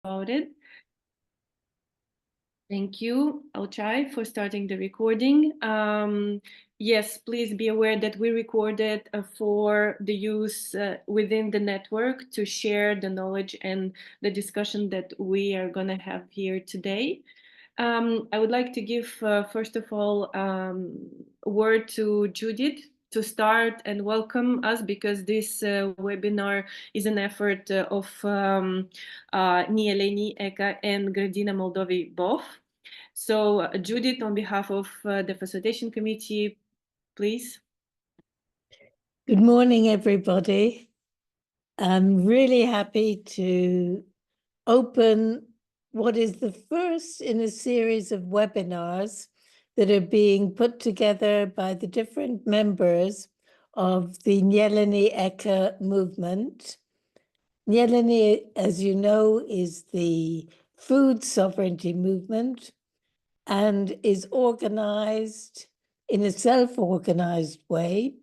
about it. Thank you, Alchai, for starting the recording. Yes, please be aware that we recorded for the use within the network to share the knowledge and the discussion that we are going to have here today. I would like to give, first of all, a word to Judith to start and welcome us, because this webinar is an effort of Nieleni, ECA, and Gradina Moldovi both. So Judith, on behalf of the facilitation committee, please. Good morning, everybody. I'm really happy to open what is the first in a series of webinars that are being put together by the different members of the Nieleni ECA movement. Nieleni, as you know, is the food sovereignty movement and is organized in a self-organized way.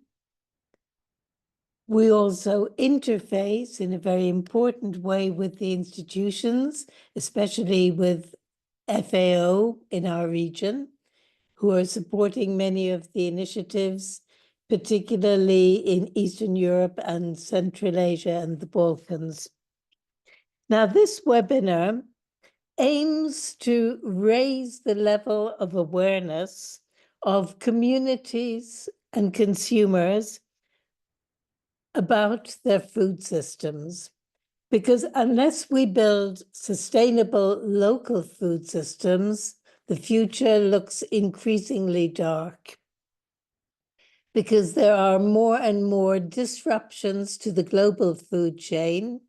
We also interface in a very important way with the institutions, especially with FAO in our region, who are supporting many of the initiatives, particularly in Eastern Europe and Central Asia and the Balkans. Now, this webinar aims to raise the level of awareness of communities and consumers about their food systems, because unless we build sustainable local food systems, the future looks increasingly dark, because there are more and more disruptions to the global food chain,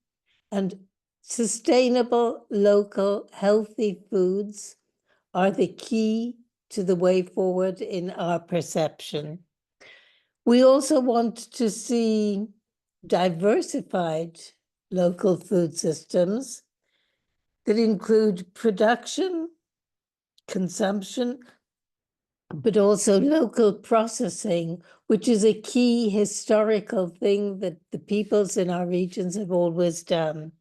and sustainable, local, healthy foods are the key to the way forward in our perception. We also want to see diversified local food systems that include production, consumption, but also local processing, which is a key historical thing that the peoples in our regions have always done.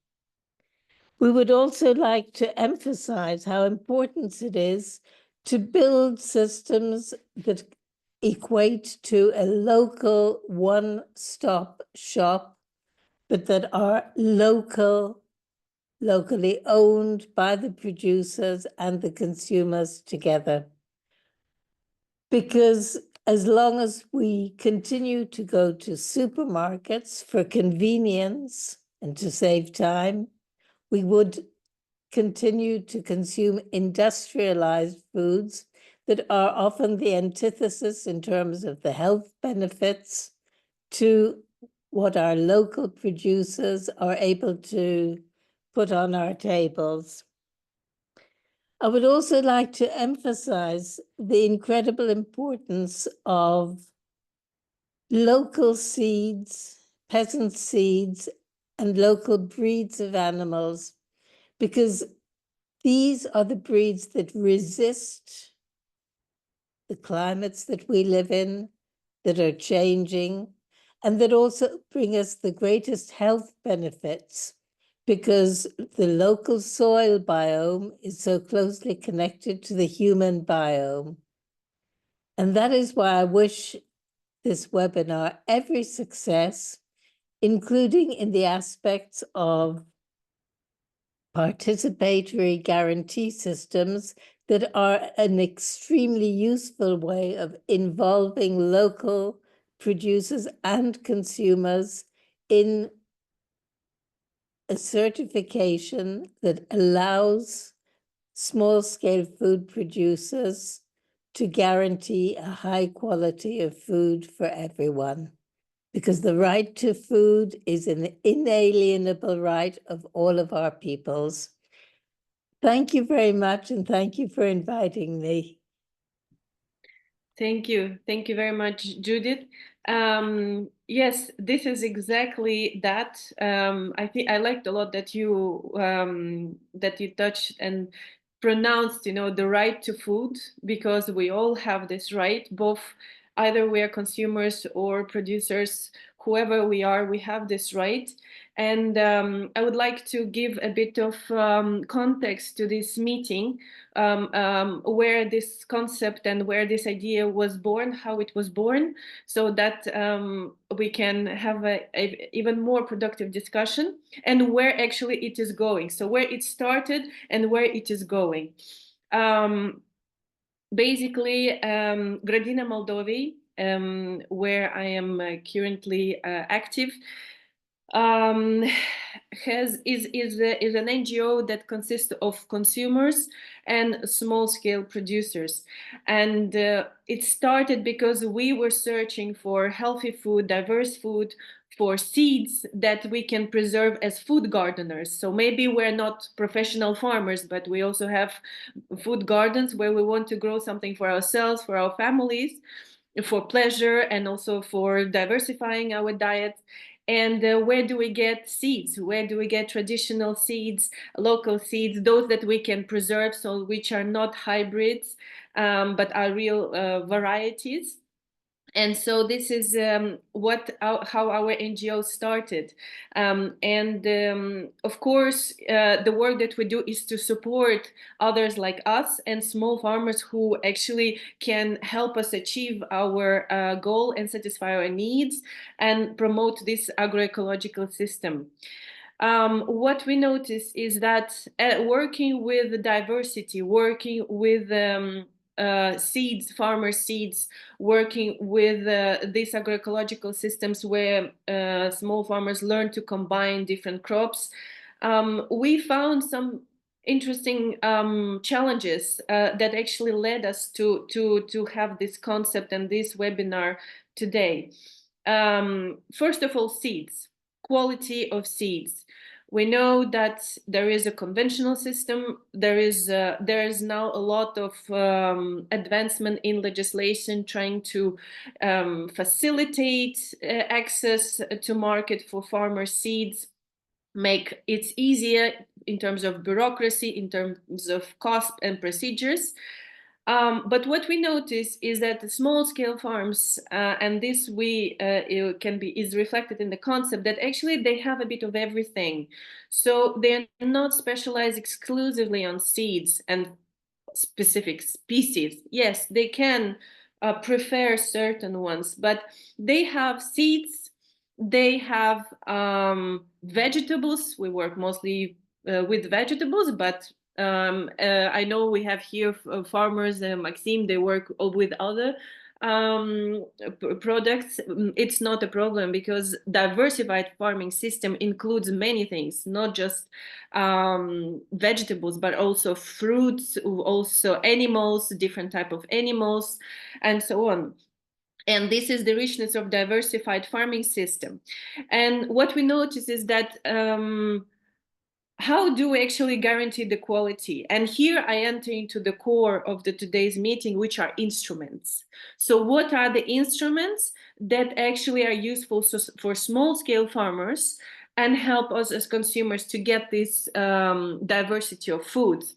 We would also like to emphasize how important it is to build systems that equate to a local one-stop shop, but that are locally owned by the producers and the consumers together. Because as long as we continue to go to supermarkets for convenience and to save time, we would continue to consume industrialized foods that are often the antithesis in terms of the health benefits to what our local producers are able to put on our tables. I would also like to emphasize the incredible importance of local seeds, peasant seeds, and local breeds of animals, because these are the breeds that resist the climates that we live in, that are changing, and that also bring us the greatest health benefits, because the local soil biome is so closely connected to the human biome. And that is why I wish this webinar every success, including in the aspects of participatory guarantee systems that are an extremely useful way of involving local producers and consumers in a certification that allows small-scale food producers to guarantee a high quality of food for everyone, because the right to food is an inalienable right of all of our peoples. Thank you very much, and thank you for inviting me. Thank you. Thank you very much, Judith. Yes, this is exactly that. I think I liked a lot that you touched and pronounced, the right to food, because we all have this right, both either we are consumers or producers whoever we are, we have this right. And I would like to give a bit of context to this meeting, where this concept and where this idea was born, how it was born, so that we can have a even more productive discussion, and where actually it is going. So where it started and where it is going. Basically, Gradina Moldovi, where I am currently active, is an NGO that consists of consumers and small-scale producers, and it started because we were searching for healthy food, diverse food, for seeds that we can preserve as food gardeners. So maybe we're not professional farmers, but we also have food gardens where we want to grow something for ourselves, for our families, for pleasure, and also for diversifying our diet. And where do we get seeds? Where do we get traditional seeds, local seeds, those that we can preserve, so which are not hybrids, but are real varieties? And so this is how our NGO started. Of course, the work that we do is to support others like us and small farmers who actually can help us achieve our goal and satisfy our needs and promote this agroecological system. What we notice is that working with diversity, working with seeds, farmer seeds, working with these agroecological systems where small farmers learn to combine different crops, we found some interesting challenges that actually led us to have this concept and this webinar today. First of all, seeds, quality of seeds. We know that there is a conventional system. There is now a lot of advancement in legislation trying to facilitate access to market for farmer seeds, make it easier in terms of bureaucracy, in terms of cost and procedures. But what we notice is that the small-scale farms, and this is reflected in the concept that actually they have a bit of everything. So they're not specialized exclusively on seeds and specific species. Yes, they can prefer certain ones, but they have seeds, they have vegetables. We work mostly with vegetables, but I know we have here farmers, Maxime, they work with other products. It's not a problem because diversified farming system includes many things, not just vegetables, but also fruits, also animals, different type of animals, and so on. And this is the richness of diversified farming system. And what we notice is that how do we actually guarantee the quality? And here I enter into the core of today's meeting, which are instruments. So what are the instruments that actually are useful for small-scale farmers and help us as consumers to get this diversity of foods?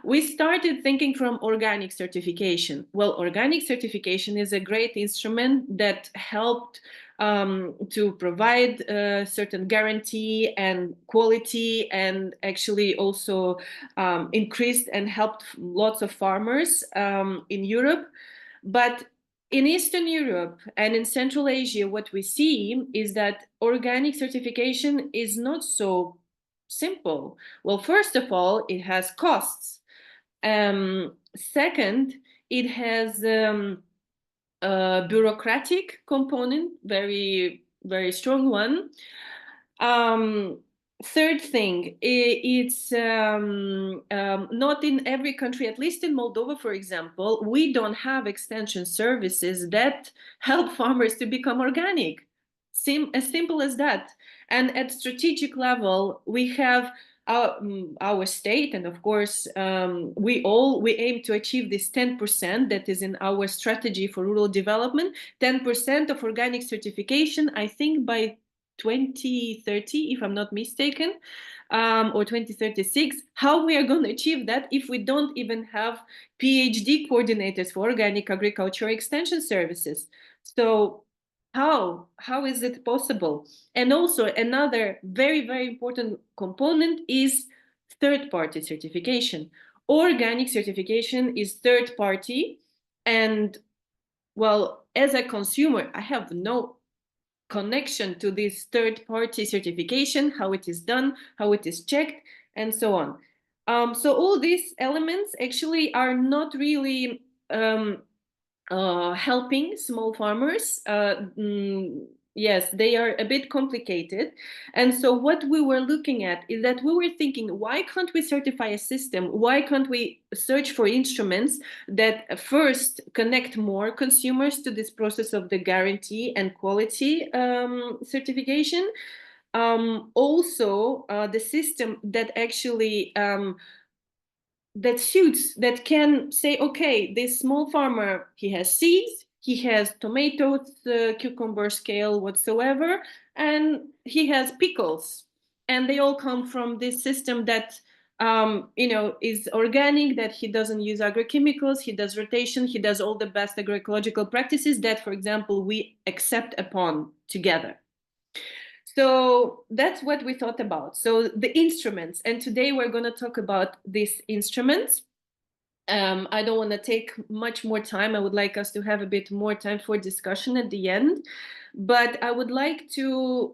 We started thinking from organic certification. Well, organic certification is a great instrument that helped to provide a certain guarantee and quality, and actually also increased and helped lots of farmers in Europe. But in Eastern Europe and in Central Asia, what we see is that organic certification is not so simple. Well, first of all, it has costs. Second, it has a bureaucratic component, very, very strong one. Third thing, it's not in every country, at least in Moldova, for example, we don't have extension services that help farmers to become organic. As simple as that. And at strategic level, we have our state, and of course, we aim to achieve this 10% that is in our strategy for rural development, 10% of organic certification, I think by 2030, if I'm not mistaken, or 2036. How we are going to achieve that if we don't even have PhD coordinators for organic agriculture extension services? So How is it possible? And also another very, very important component is third-party certification. Organic certification is third-party, and well, as a consumer, I have no connection to this third-party certification, how it is done, how it is checked, and so on. So all these elements actually are not really helping small farmers. Yes, they are a bit complicated. And so what we were looking at is that we were thinking, why can't we certify a system? Why can't we search for instruments that first connect more consumers to this process of the guarantee and quality certification? Also, the system that actually that can say, okay, this small farmer, he has seeds, he has tomatoes, cucumbers, kale, whatsoever, and he has pickles, and they all come from this system that is organic, that he doesn't use agrochemicals, he does rotation, he does all the best agroecological practices that, for example, we accept upon together. So that's what we thought about. So the instruments, and today we're going to talk about these instruments. I don't want to take much more time. I would like us to have a bit more time for discussion at the end. But I would like to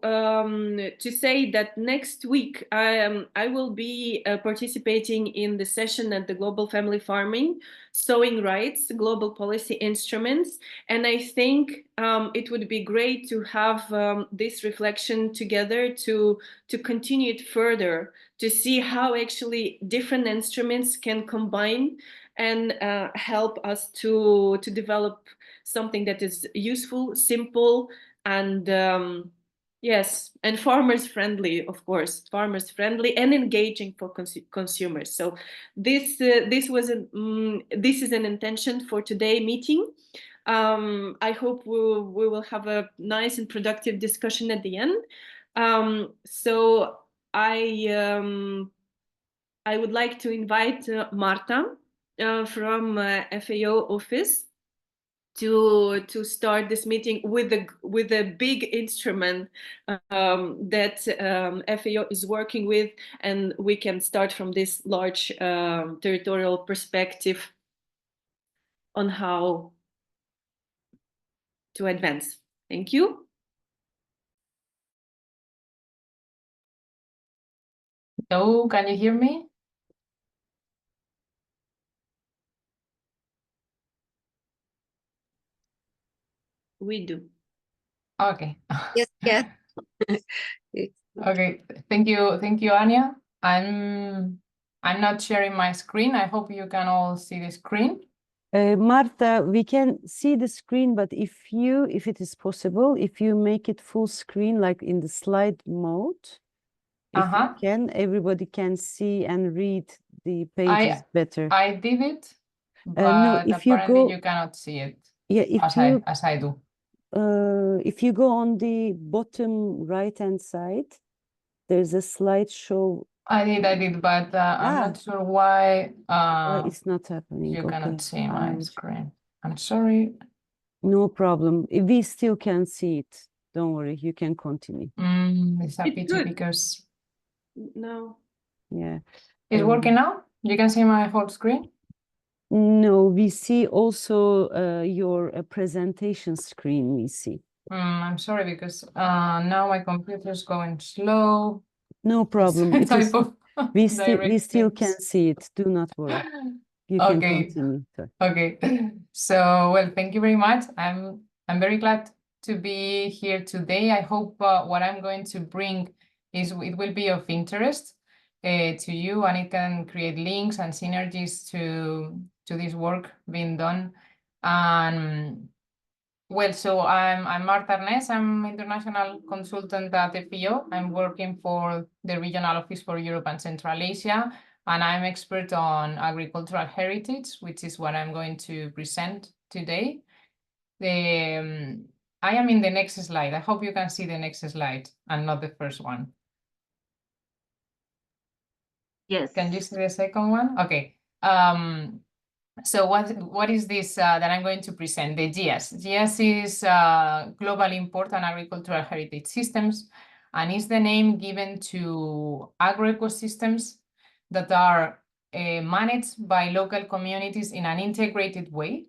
say that next week I will be participating in the session at the Global Family Farming Sowing Rights Global Policy Instruments, and I think it would be great to have this reflection together to continue it further, to see how actually different instruments can combine and help us to develop something that is useful, simple, and yes, and farmers friendly, of course, farmers friendly and engaging for consumers. So this is an intention for today meeting. I hope we will have a nice and productive discussion at the end. So I would like to invite Marta from FAO office to start this meeting with a big instrument that FAO is working with, and we can start from this large territorial perspective on how to advance. Thank you. Hello, can you hear me? We do. Okay. Yes, yes. Okay. Thank you, Anya. I'm not sharing my screen. I hope you can all see the screen. Marta, we can see the screen, but if it is possible, if you make it full screen, like in the slide mode, if you can, everybody can see and read the pages better. I did it, but no, if apparently you cannot see it. Yeah, as I do. If you go on the bottom right-hand side, there's a slideshow. I did, but I'm not sure why it's not happening. you cannot see my screen. I'm sorry. No problem. We still can see it. Don't worry, you can continue. It's a pity good. because No. Yeah. It's working now? You can see my whole screen? No, we see also your presentation screen, we see. I'm sorry because now my computer is going slow. No problem. We still can see it. Do not worry. You can continue. Okay. So, well, thank you very much. I'm very glad to be here today. I hope what I'm going to bring it will be of interest to you, and it can create links and synergies to this work being done. And well, so I'm Marta Arnés. I'm international consultant at FAO. I'm working for the Regional Office for Europe and Central Asia, and I'm expert on agricultural heritage, which is what I'm going to present today. I am in the next slide. I hope you can see the next slide and not the first one. Yes. Can you see the second one? Okay. So what is this that I'm going to present? The GIAS. GIAS is Globally Important Agricultural Heritage Systems, and is the name given to agroecosystems that are managed by local communities in an integrated way,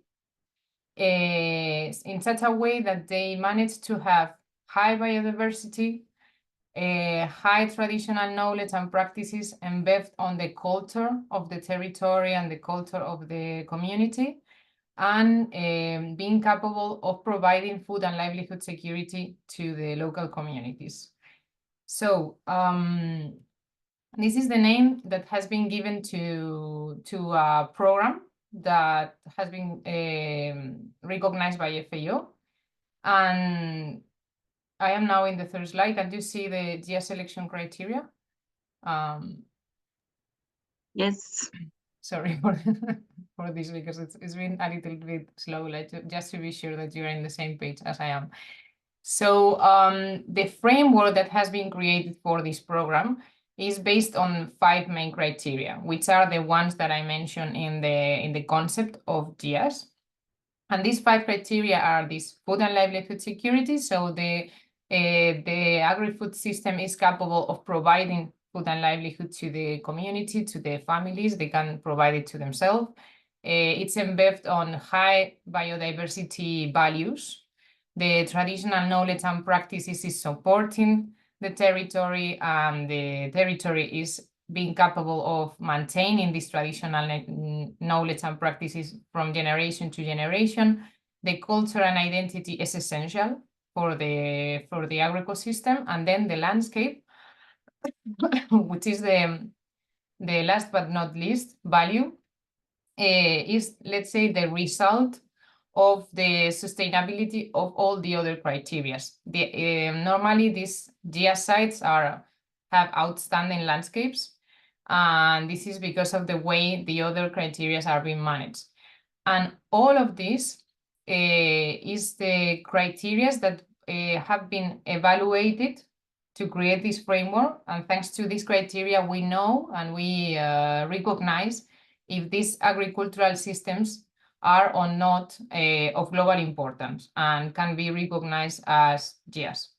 in such a way that they manage to have high biodiversity, high traditional knowledge and practices embedded on the culture of the territory and the culture of the community, and being capable of providing food and livelihood security to the local communities. So this is the name that has been given to a program that has been recognized by FAO. And I am now in the third slide. Can you see the GIA selection criteria? Yes. Sorry for, for this, because it's been a little bit slow, like just to be sure that you're in the same page as I am. So the framework that has been created for this program is based on 5 main criteria, which are the ones that I mentioned in the concept of GIAS. And these 5 criteria are this food and livelihood security. So the agri-food system is capable of providing food and livelihood to the community, to the families. They can provide it to themselves. It's embedded on high biodiversity values. The traditional knowledge and practices is supporting the territory, and the territory is being capable of maintaining this traditional knowledge and practices from generation to generation. The culture and identity is essential for the agroecosystem, and then the landscape, which is the last but not least value, is, let's say, the result of the sustainability of all the other criteria. Normally these GIA sites have outstanding landscapes, and this is because of the way the other criteria are being managed. And all of this is the criteria that have been evaluated to create this framework. And thanks to this criteria, we know and we recognize if these agricultural systems are or not of global importance and can be recognized as GIAS.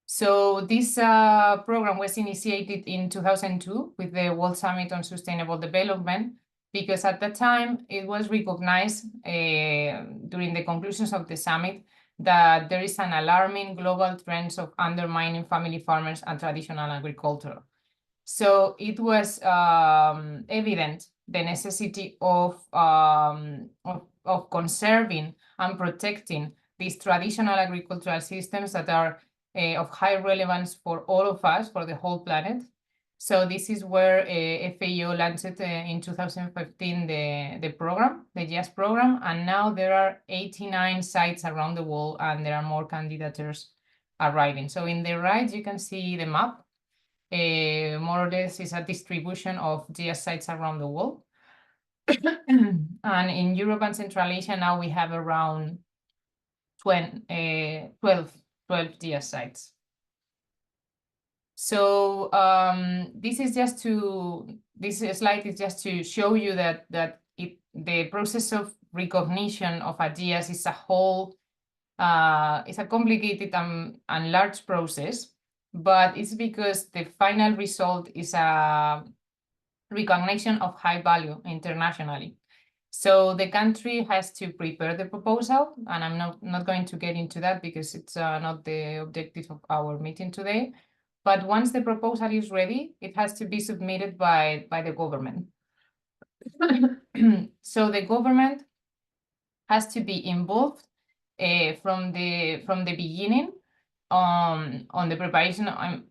So this program was initiated in 2002 with the World Summit on Sustainable Development, because at that time it was recognized during the conclusions of the summit that there is an alarming global trend of undermining family farmers and traditional agriculture. So it was evident the necessity of conserving and protecting these traditional agricultural systems that are of high relevance for all of us, for the whole planet. So this is where FAO launched in 2015 the program, the GIAS program, and now there are 89 sites around the world, and there are more candidatures arriving. So in the right, you can see the map. More or less is a distribution of GIAS sites around the world. And in Europe and Central Asia, now we have around 12 GIAS sites. So this slide is just to show you that the process of recognition of a GIAS is a whole, it's a complicated and large process, but it's because the final result is a recognition of high value internationally. So the country has to prepare the proposal, and I'm not going to get into that because it's not the objective of our meeting today. But once the proposal is ready, it has to be submitted by the government. So the government has to be involved from the beginning on the preparation, on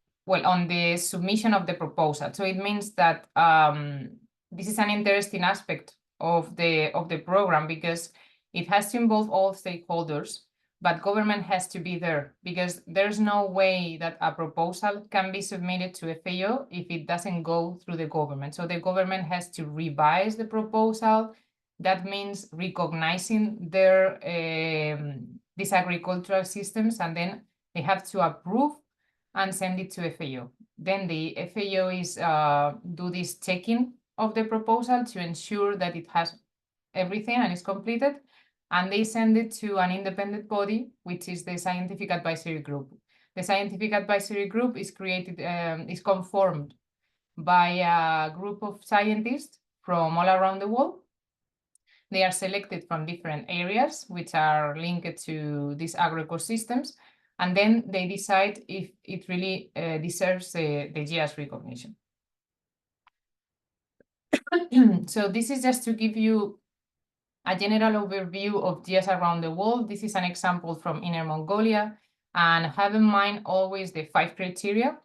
the submission of the proposal. So it means that this is an interesting aspect of the program, because it has to involve all stakeholders, but government has to be there, because there's no way that a proposal can be submitted to FAO if it doesn't go through the government. So the government has to revise the proposal. That means recognizing their these agricultural systems, and then they have to approve and send it to FAO. Then the FAO is do this checking of the proposal to ensure that it has everything and is completed. And they send it to an independent body, which is the Scientific Advisory Group. The Scientific Advisory Group is is conformed by a group of scientists from all around the world. They are selected from different areas, which are linked to these agroecosystems, and then they decide if it really deserves the GIAS recognition. So this is just to give you a general overview of GIAS around the world. This is an example from Inner Mongolia, and have in mind always the 5 criteria.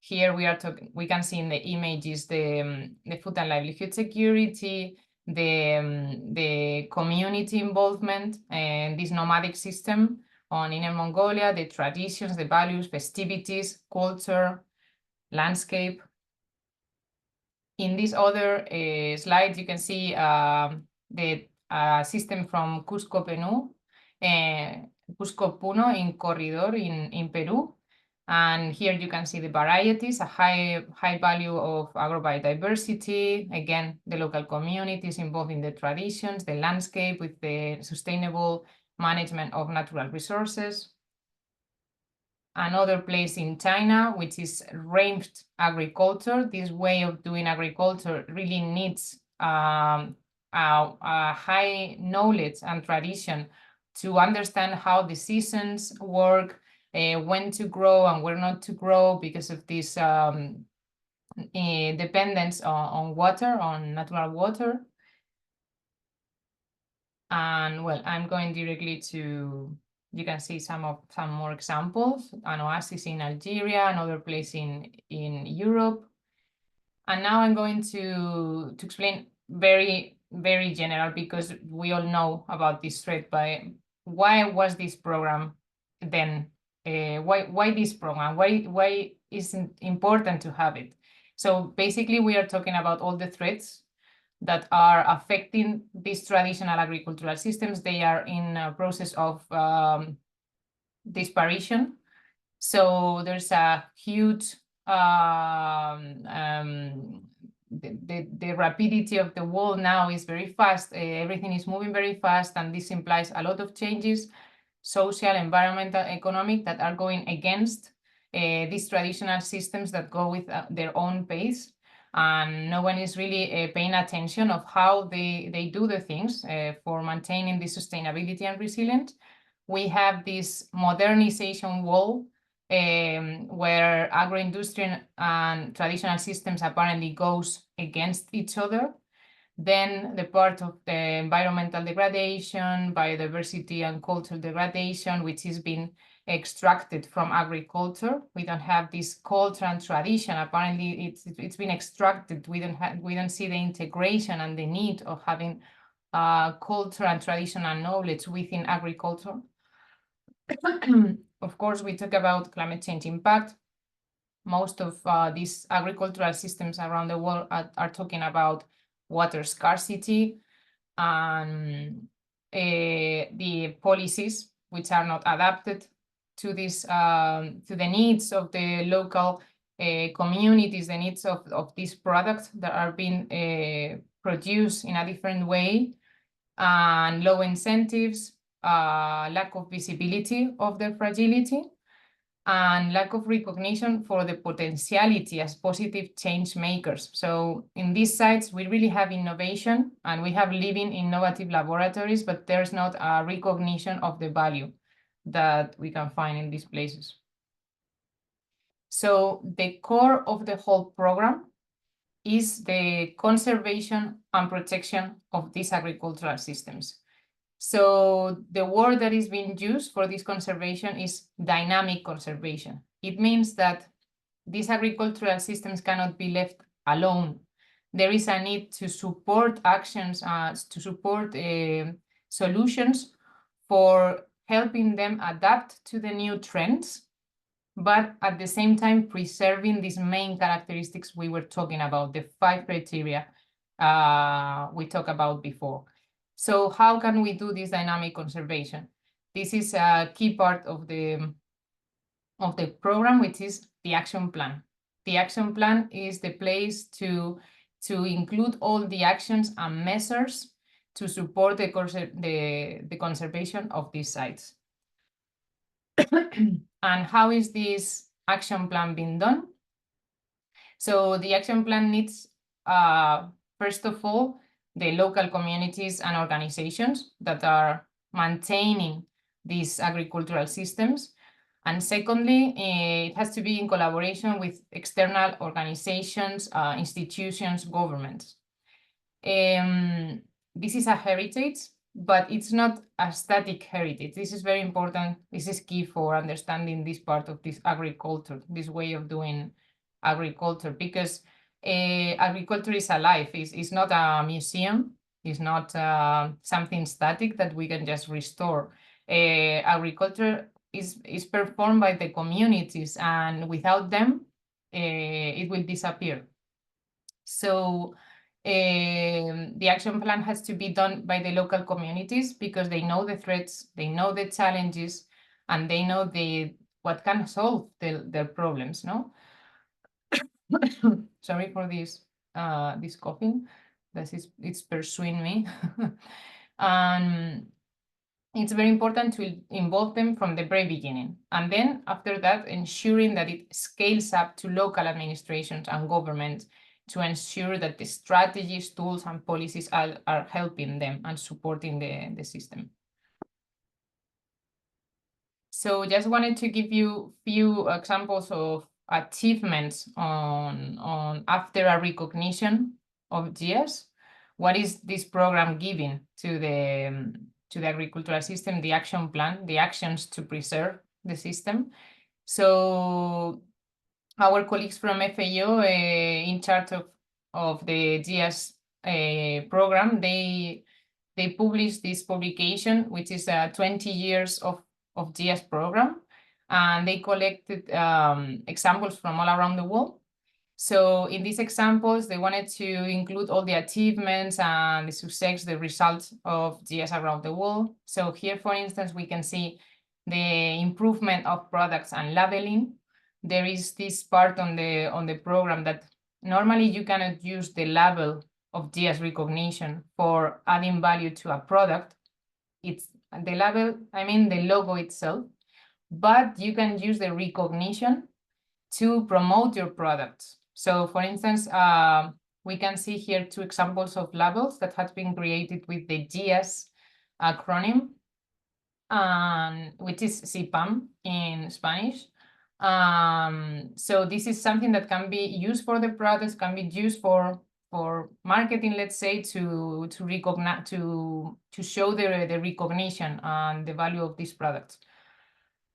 Here we can see in the images the food and livelihood security, the community involvement, and this nomadic system on Inner Mongolia, the traditions, the values, festivities, culture, landscape. In this other slide, you can see the system from Cusco Puno in Corridor in Peru. And here you can see the varieties, a high value of agrobiodiversity. Again, the local communities involved in the traditions, the landscape with the sustainable management of natural resources. Another place in China, which is ranged agriculture. This way of doing agriculture really needs a high knowledge and tradition to understand how the seasons work, when to grow and where not to grow, because of this dependence on water, on natural water. And well, I'm going directly to, you can see some more examples. An oasis in Algeria, another place in Europe. And now I'm going to explain very, very general, because we all know about this threat, but why was this program then? Why this program? Why is it important to have it? So basically, we are talking about all the threats that are affecting these traditional agricultural systems. They are in a process of disparition. So there's a huge the rapidity of the world now is very fast. Everything is moving very fast, and this implies a lot of changes, social, environmental, economic, that are going against these traditional systems that go with their own pace. And no one is really paying attention of how they do the things for maintaining this sustainability and resilience. We have this modernization wall where agro-industry and traditional systems apparently goes against each other. Then the part of the environmental degradation, biodiversity and cultural degradation, which is being extracted from agriculture. We don't have this culture and tradition. Apparently, it's been extracted. We don't see the integration and the need of having culture and traditional knowledge within agriculture. Of course, we talk about climate change impact. Most of these agricultural systems around the world are talking about water scarcity and the policies which are not adapted to this to the needs of the local communities, the needs of these products that are being produced in a different way, and low incentives, lack of visibility of their fragility, and lack of recognition for the potentiality as positive change makers. So in these sites, we really have innovation and we have living innovative laboratories, but there's not a recognition of the value that we can find in these places. So the core of the whole program is the conservation and protection of these agricultural systems. So the word that is being used for this conservation is dynamic conservation. It means that these agricultural systems cannot be left alone. There is a need to support actions, to support solutions for helping them adapt to the new trends, but at the same time preserving these main characteristics we were talking about, the 5 criteria we talked about before. So how can we do this dynamic conservation? This is a key part of the program, which is the action plan. The action plan is the place to to include all the actions and measures to support the conservation of these sites. And how is this action plan being done? So the action plan needs, first of all, the local communities and organizations that are maintaining these agricultural systems. And secondly, it has to be in collaboration with external organizations, institutions, governments. This is a heritage, but it's not a static heritage. This is very important. This is key for understanding this part of this agriculture, this way of doing agriculture, because agriculture is alive. It's not a museum. It's not something static that we can just restore. Agriculture is performed by the communities, and without them, it will disappear. So the action plan has to be done by the local communities because they know the threats, they know the challenges, and they know what can solve their problems. No, sorry for this this coughing. It's pursuing me. It's very important to involve them from the very beginning. And then after that, ensuring that it scales up to local administrations and governments to ensure that the strategies, tools, and policies are helping them and supporting the system. So just wanted to give you a few examples of achievements on after a recognition of GS. What is this program giving to the agricultural system, the action plan, the actions to preserve the system? So our colleagues from FAO in charge of the GS program, they published this publication, which is 20 years of GS program, and they collected examples from all around the world. So in these examples, they wanted to include all the achievements and the success, the results of GS around the world. So here, for instance, we can see the improvement of products and labeling. There is this part on the program that normally you cannot use the label of GS recognition for adding value to a product. It's the label, I mean the logo itself, but you can use the recognition to promote your products. So for instance, we can see here 2 examples of labels that have been created with the GS acronym, which is CPAM in Spanish. So this is something that can be used for the products, can be used for marketing, let's say, to recognize, to show the recognition and the value of these products.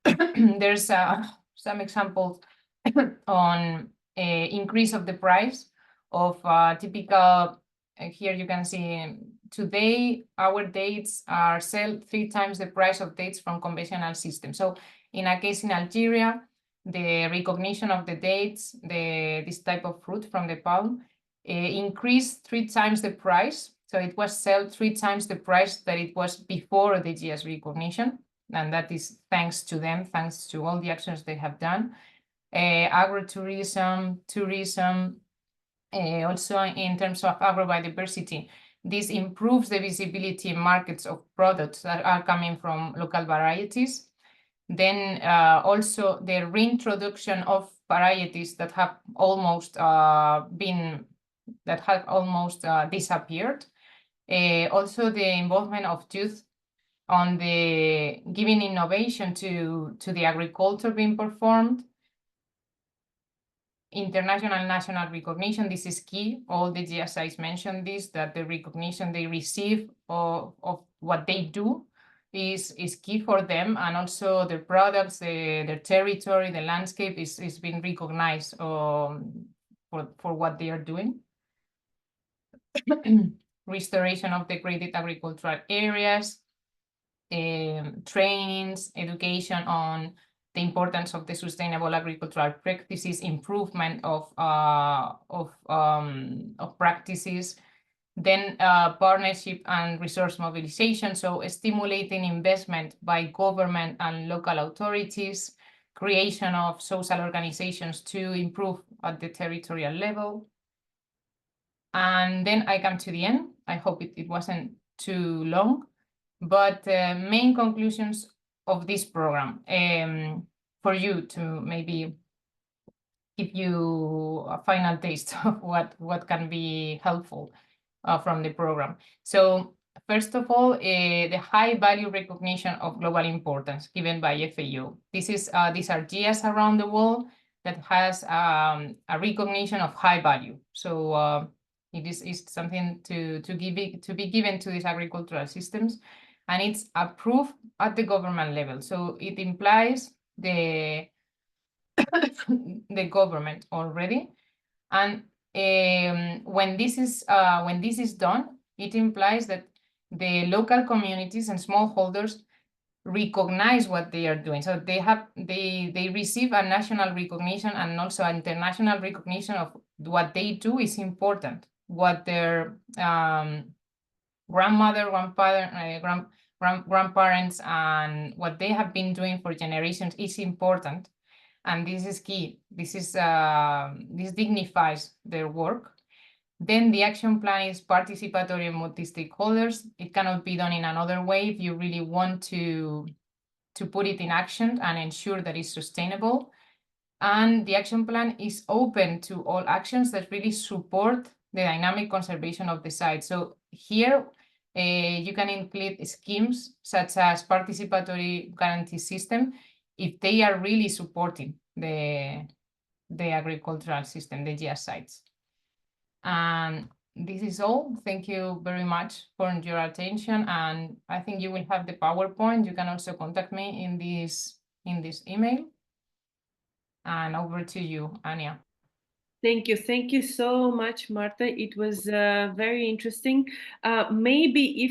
There's some examples on increase of the price of typical. Here you can see today our dates are sell 3 times the price of dates from conventional systems. So in a case in Algeria, the recognition of the dates, this type of fruit from the palm, increased 3 times the price. So it was sold 3 times the price that it was before the GS recognition. And that is thanks to them, thanks to all the actions they have done. Agritourism, tourism, also in terms of agrobiodiversity, this improves the visibility in markets of products that are coming from local varieties. Then also the reintroduction of varieties that have almost disappeared. Also the involvement of youth on the giving innovation to the agriculture being performed. International national recognition, this is key. All the GSIs mentioned this, that the recognition they receive of what they do is key for them, and also their products, their territory, the landscape is being recognized for what they are doing. Restoration of degraded agricultural areas, trainings, education on the importance of the sustainable agricultural practices, improvement of practices, then partnership and resource mobilization, so stimulating investment by government and local authorities, creation of social organizations to improve at the territorial level. And then I come to the end. I hope it wasn't too long, but main conclusions of this program for you to maybe give you a final taste of what can be helpful from the program. So first of all, the high value recognition of global importance given by FAO. These are GIAs around the world that has a recognition of high value. So it is something to be given to these agricultural systems, and it's approved at the government level. So it implies the government already, and when this is done, it implies that the local communities and smallholders recognize what they are doing. So they receive a national recognition and also international recognition of what they do is important. What their grandmother, grandfather, grandparents, and what they have been doing for generations is important. And this is key. This dignifies their work. Then the action plan is participatory and multi-stakeholders. It cannot be done in another way if you really want to put it in action and ensure that it's sustainable. And the action plan is open to all actions that really support the dynamic conservation of the site. So here you can include schemes such as participatory guarantee system if they are really supporting the agricultural system, the GIA sites. And this is all. Thank you very much for your attention. And I think you will have the PowerPoint. You can also contact me in this email. And over to you, Anya. Thank you. Thank you so much, Marta. It was very interesting. Maybe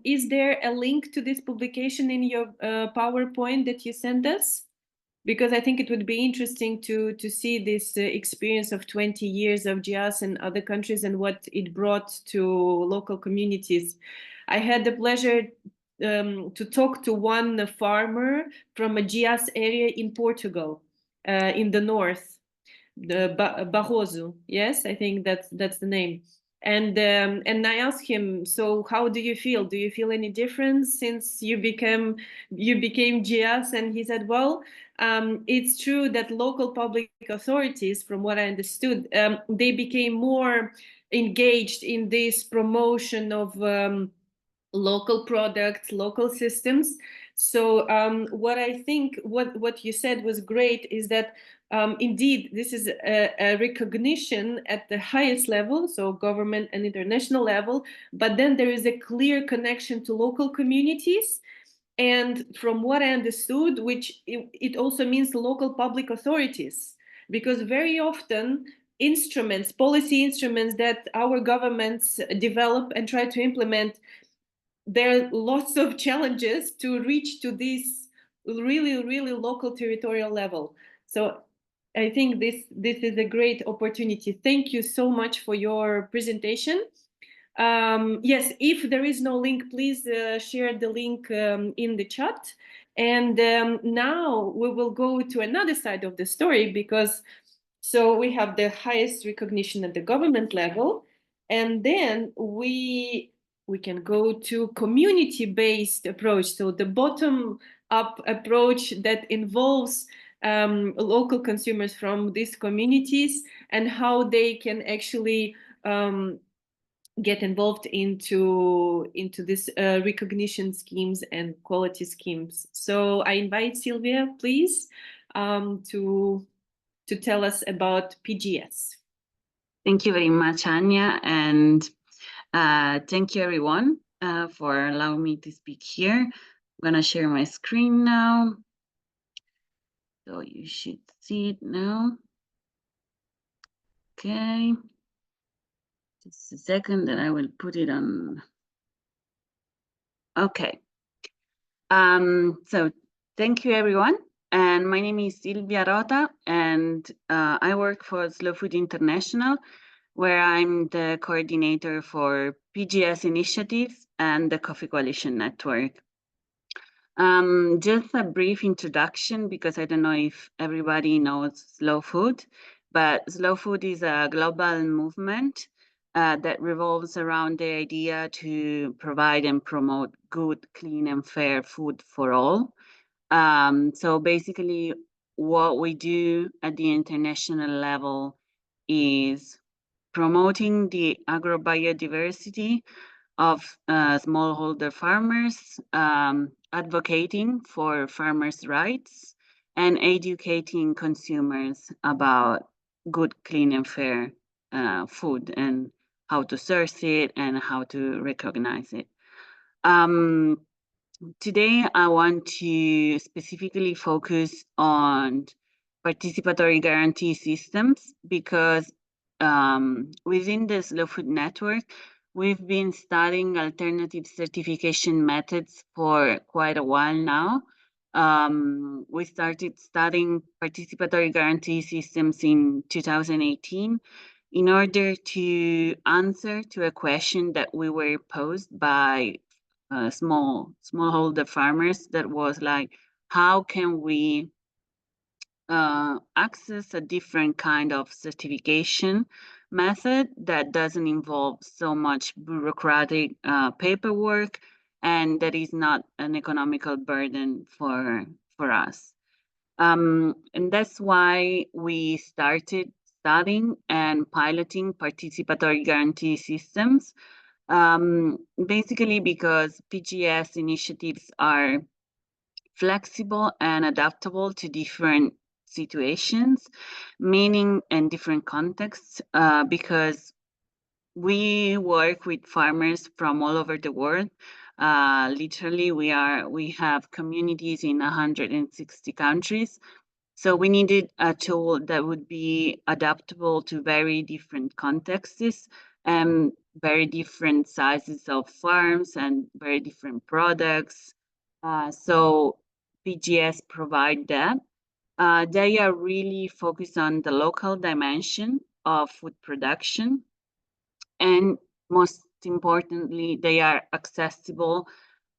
is there a link to this publication in your PowerPoint that you sent us? Because I think it would be interesting to see this experience of 20 years of GIAs in other countries and what it brought to local communities. I had the pleasure to talk to one farmer from a GIAs area in Portugal, in the north. The Barroso, yes, I think that's the name. And I asked him, so how do you feel? Do you feel any difference since you became GIAs? And he said, well, it's true that local public authorities, from what I understood, they became more engaged in this promotion of local products, local systems. So what I think, what you said was great is that indeed, this is a recognition at the highest level, so government and international level, but then there is a clear connection to local communities. And from what I understood, which it also means local public authorities, because very often instruments, policy instruments that our governments develop and try to implement, there are lots of challenges to reach to this really, really local territorial level. So I think this is a great opportunity. Thank you so much for your presentation. Yes, if there is no link, please share the link in the chat. And now we will go to another side of the story, because so we have the highest recognition at the government level, and then we can go to community-based approach. So the bottom-up approach that involves local consumers from these communities and how they can actually get involved into this recognition schemes and quality schemes. So I invite Sylvia, please, to tell us about PGS. Thank you very much, Anya, and thank you everyone for allowing me to speak here. I'm gonna share my screen now. So you should see it now. Okay. Just a second, then I will put it on. Okay. So thank you everyone. And my name is Silvia Rota, and I work for Slow Food International, where I'm the coordinator for PGS initiatives and the Coffee Coalition Network. Just a brief introduction, because I don't know if everybody knows Slow Food, but Slow Food is a global movement that revolves around the idea to provide and promote good, clean, and fair food for all. So basically, what we do at the international level is promoting the agrobiodiversity of smallholder farmers, advocating for farmers' rights, and educating consumers about good, clean, and fair food and how to source it and how to recognize it. Today, I want to specifically focus on participatory guarantee systems because within the Slow Food Network, we've been studying alternative certification methods for quite a while now. We started studying participatory guarantee systems in 2018 in order to answer to a question that we were posed by smallholder farmers that was like, how can we access a different kind of certification method that doesn't involve so much bureaucratic paperwork and that is not an economical burden for us. And that's why we started studying and piloting participatory guarantee systems. Basically because PGS initiatives are flexible and adaptable to different situations, meaning and different contexts, because we work with farmers from all over the world. Literally, we have communities in 160 countries. So we needed a tool that would be adaptable to very different contexts and very different sizes of farms and very different products. So PGS provide that. They are really focused on the local dimension of food production. And most importantly, they are accessible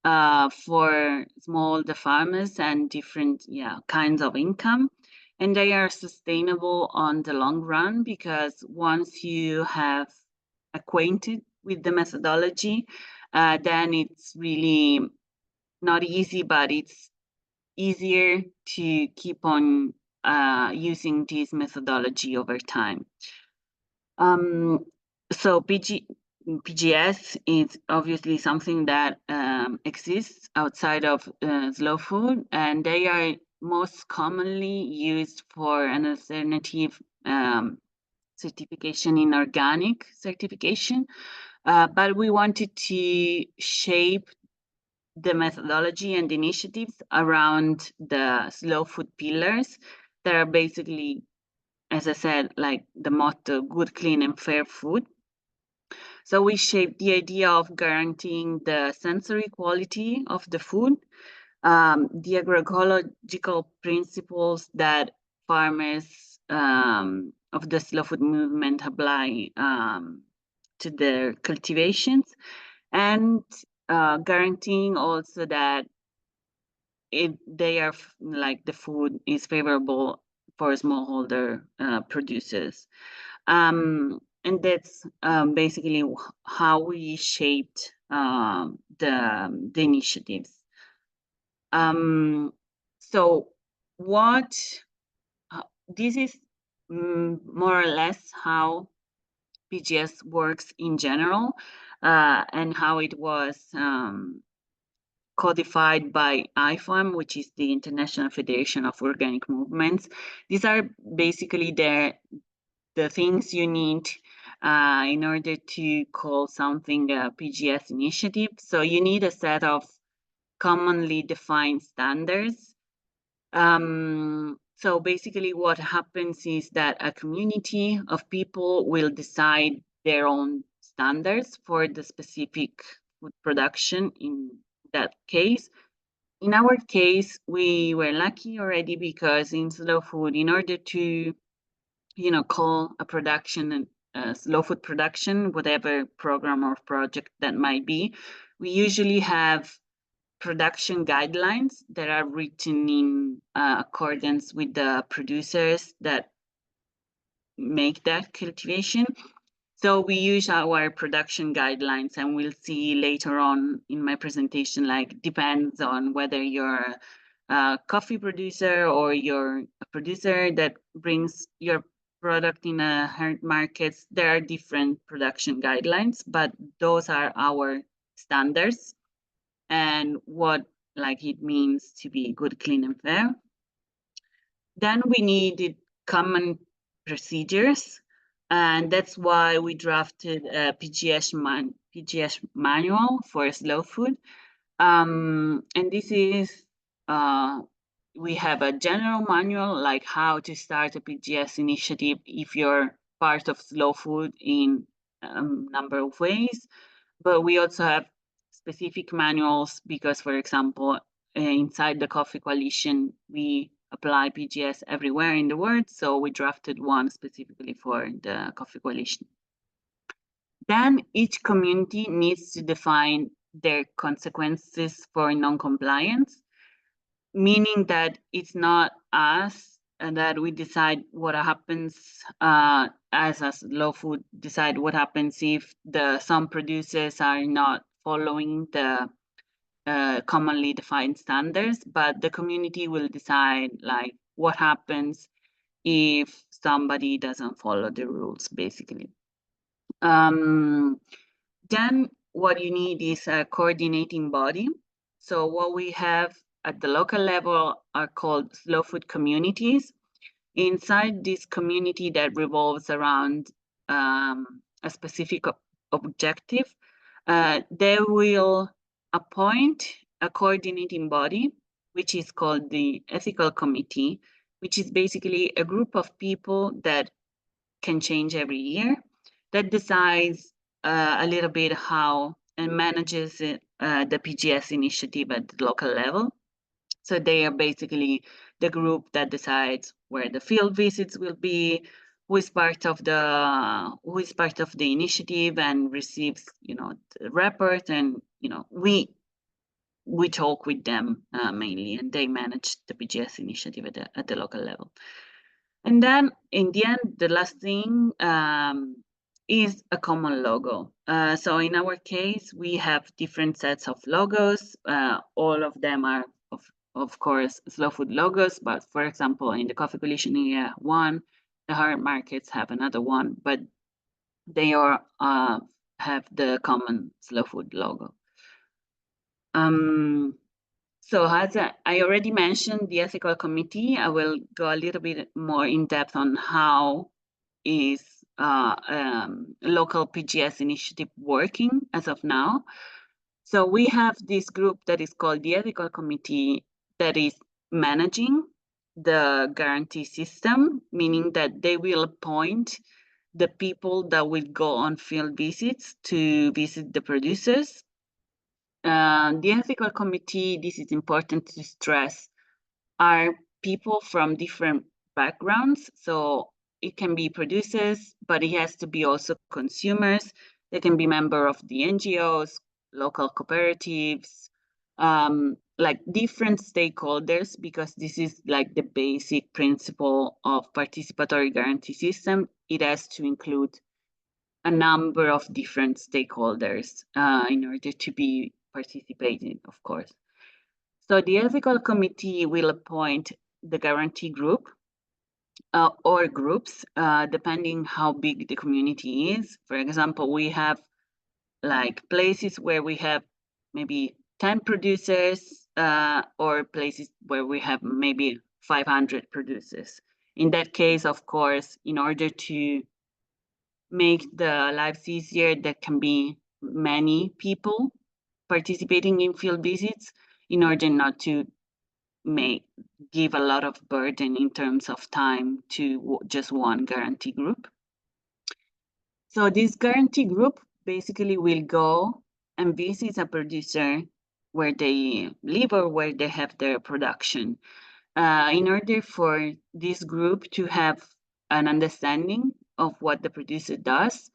for smallholder farmers and different kinds of income. And they are sustainable on the long run because once you have acquainted with the methodology, then it's really not easy, but it's easier to keep on using this methodology over time. So PGS is obviously something that exists outside of slow food, and they are most commonly used for an alternative certification in organic certification. But we wanted to shape the methodology and initiatives around the slow food pillars that are basically, as I said, like the motto, good, clean, and fair food. So we shaped the idea of guaranteeing the sensory quality of the food, the agroecological principles that farmers of the slow food movement apply to their cultivations, and guaranteeing also that the food is favorable for smallholder producers. And that's basically how we shaped the initiatives. So this is more or less how PGS works in general, and how it was codified by IFOM, which is the International Federation of Organic Movements. These are basically the things you need in order to call something a PGS initiative. So you need a set of commonly defined standards. So basically what happens is that a community of people will decide their own standards for the specific food production in that case. In our case, we were lucky already because in slow food, in order to call a production slow food production, whatever program or project that might be, we usually have production guidelines that are written in accordance with the producers that make that cultivation. So we use our production guidelines, and we'll see later on in my presentation, like depends on whether you're a coffee producer or you're a producer that brings your product in a hard markets. There are different production guidelines, but those are our standards and what like it means to be good, clean, and fair. Then we needed common procedures, and that's why we drafted a PGS manual for slow food. And this is, we have a general manual, like how to start a PGS initiative if you're part of slow food in a number of ways. But we also have specific manuals because, for example, inside the Coffee Coalition, we apply PGS everywhere in the world. So we drafted one specifically for the Coffee Coalition. Then each community needs to define their consequences for non-compliance, meaning that it's not us that we decide what happens as a slow food decide what happens if some producers are not following the commonly defined standards, but the community will decide like what happens if somebody doesn't follow the rules, basically. Then what you need is a coordinating body. So what we have at the local level are called slow food communities. Inside this community that revolves around a specific objective, they will appoint a coordinating body, which is called the ethical committee, which is basically a group of people that can change every year, that decides a little bit how and manages the PGS initiative at the local level. So they are basically the group that decides where the field visits will be, who is part of the initiative and receives, the report, and we talk with them mainly, and they manage the PGS initiative at the local level. And then in the end, the last thing is a common logo. So in our case, we have different sets of logos. All of them are, of course, slow food logos. But for example, in the Coffee Coalition area one, the hard markets have another one, but they are have the common slow food logo. So as I already mentioned, the ethical committee, I will go a little bit more in depth on how is local PGS initiative working as of now. So we have this group that is called the ethical committee that is managing the guarantee system, meaning that they will appoint the people that will go on field visits to visit the producers. The ethical committee, this is important to stress, are people from different backgrounds. So it can be producers, but it has to be also consumers. They can be member of the NGOs, local cooperatives, like different stakeholders, because this is like the basic principle of participatory guarantee system. It has to include a number of different stakeholders in order to be participating, of course. So the ethical committee will appoint the guarantee group or groups, depending how big the community is. For example, we have like places where we have maybe 10 producers or places where we have maybe 500 producers. In that case, of course, in order to make the lives easier, there can be many people participating in field visits in order not to give a lot of burden in terms of time to just one guarantee group. So this guarantee group basically will go and visit a producer where they live or where they have their production. In order for this group to have an understanding of what the producer does,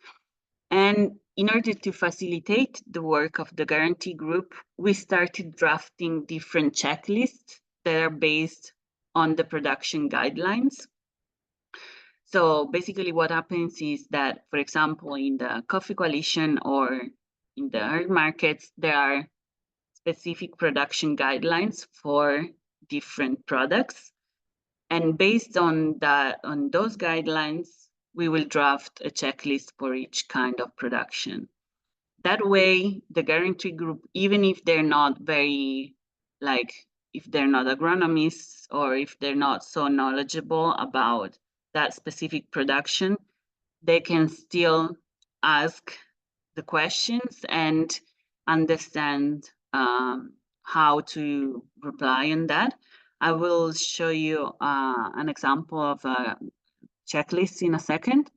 and in order to facilitate the work of the guarantee group, we started drafting different checklists that are based on the production guidelines. So basically what happens is that, for example, in the Coffee Coalition or in the earth markets, there are specific production guidelines for different products. And based on those guidelines, we will draft a checklist for each kind of production. That way, the guarantee group, even if they're not if they're not agronomists or if they're not so knowledgeable about that specific production, they can still ask the questions and understand how to reply on that. I will show you an example of a checklist in a second.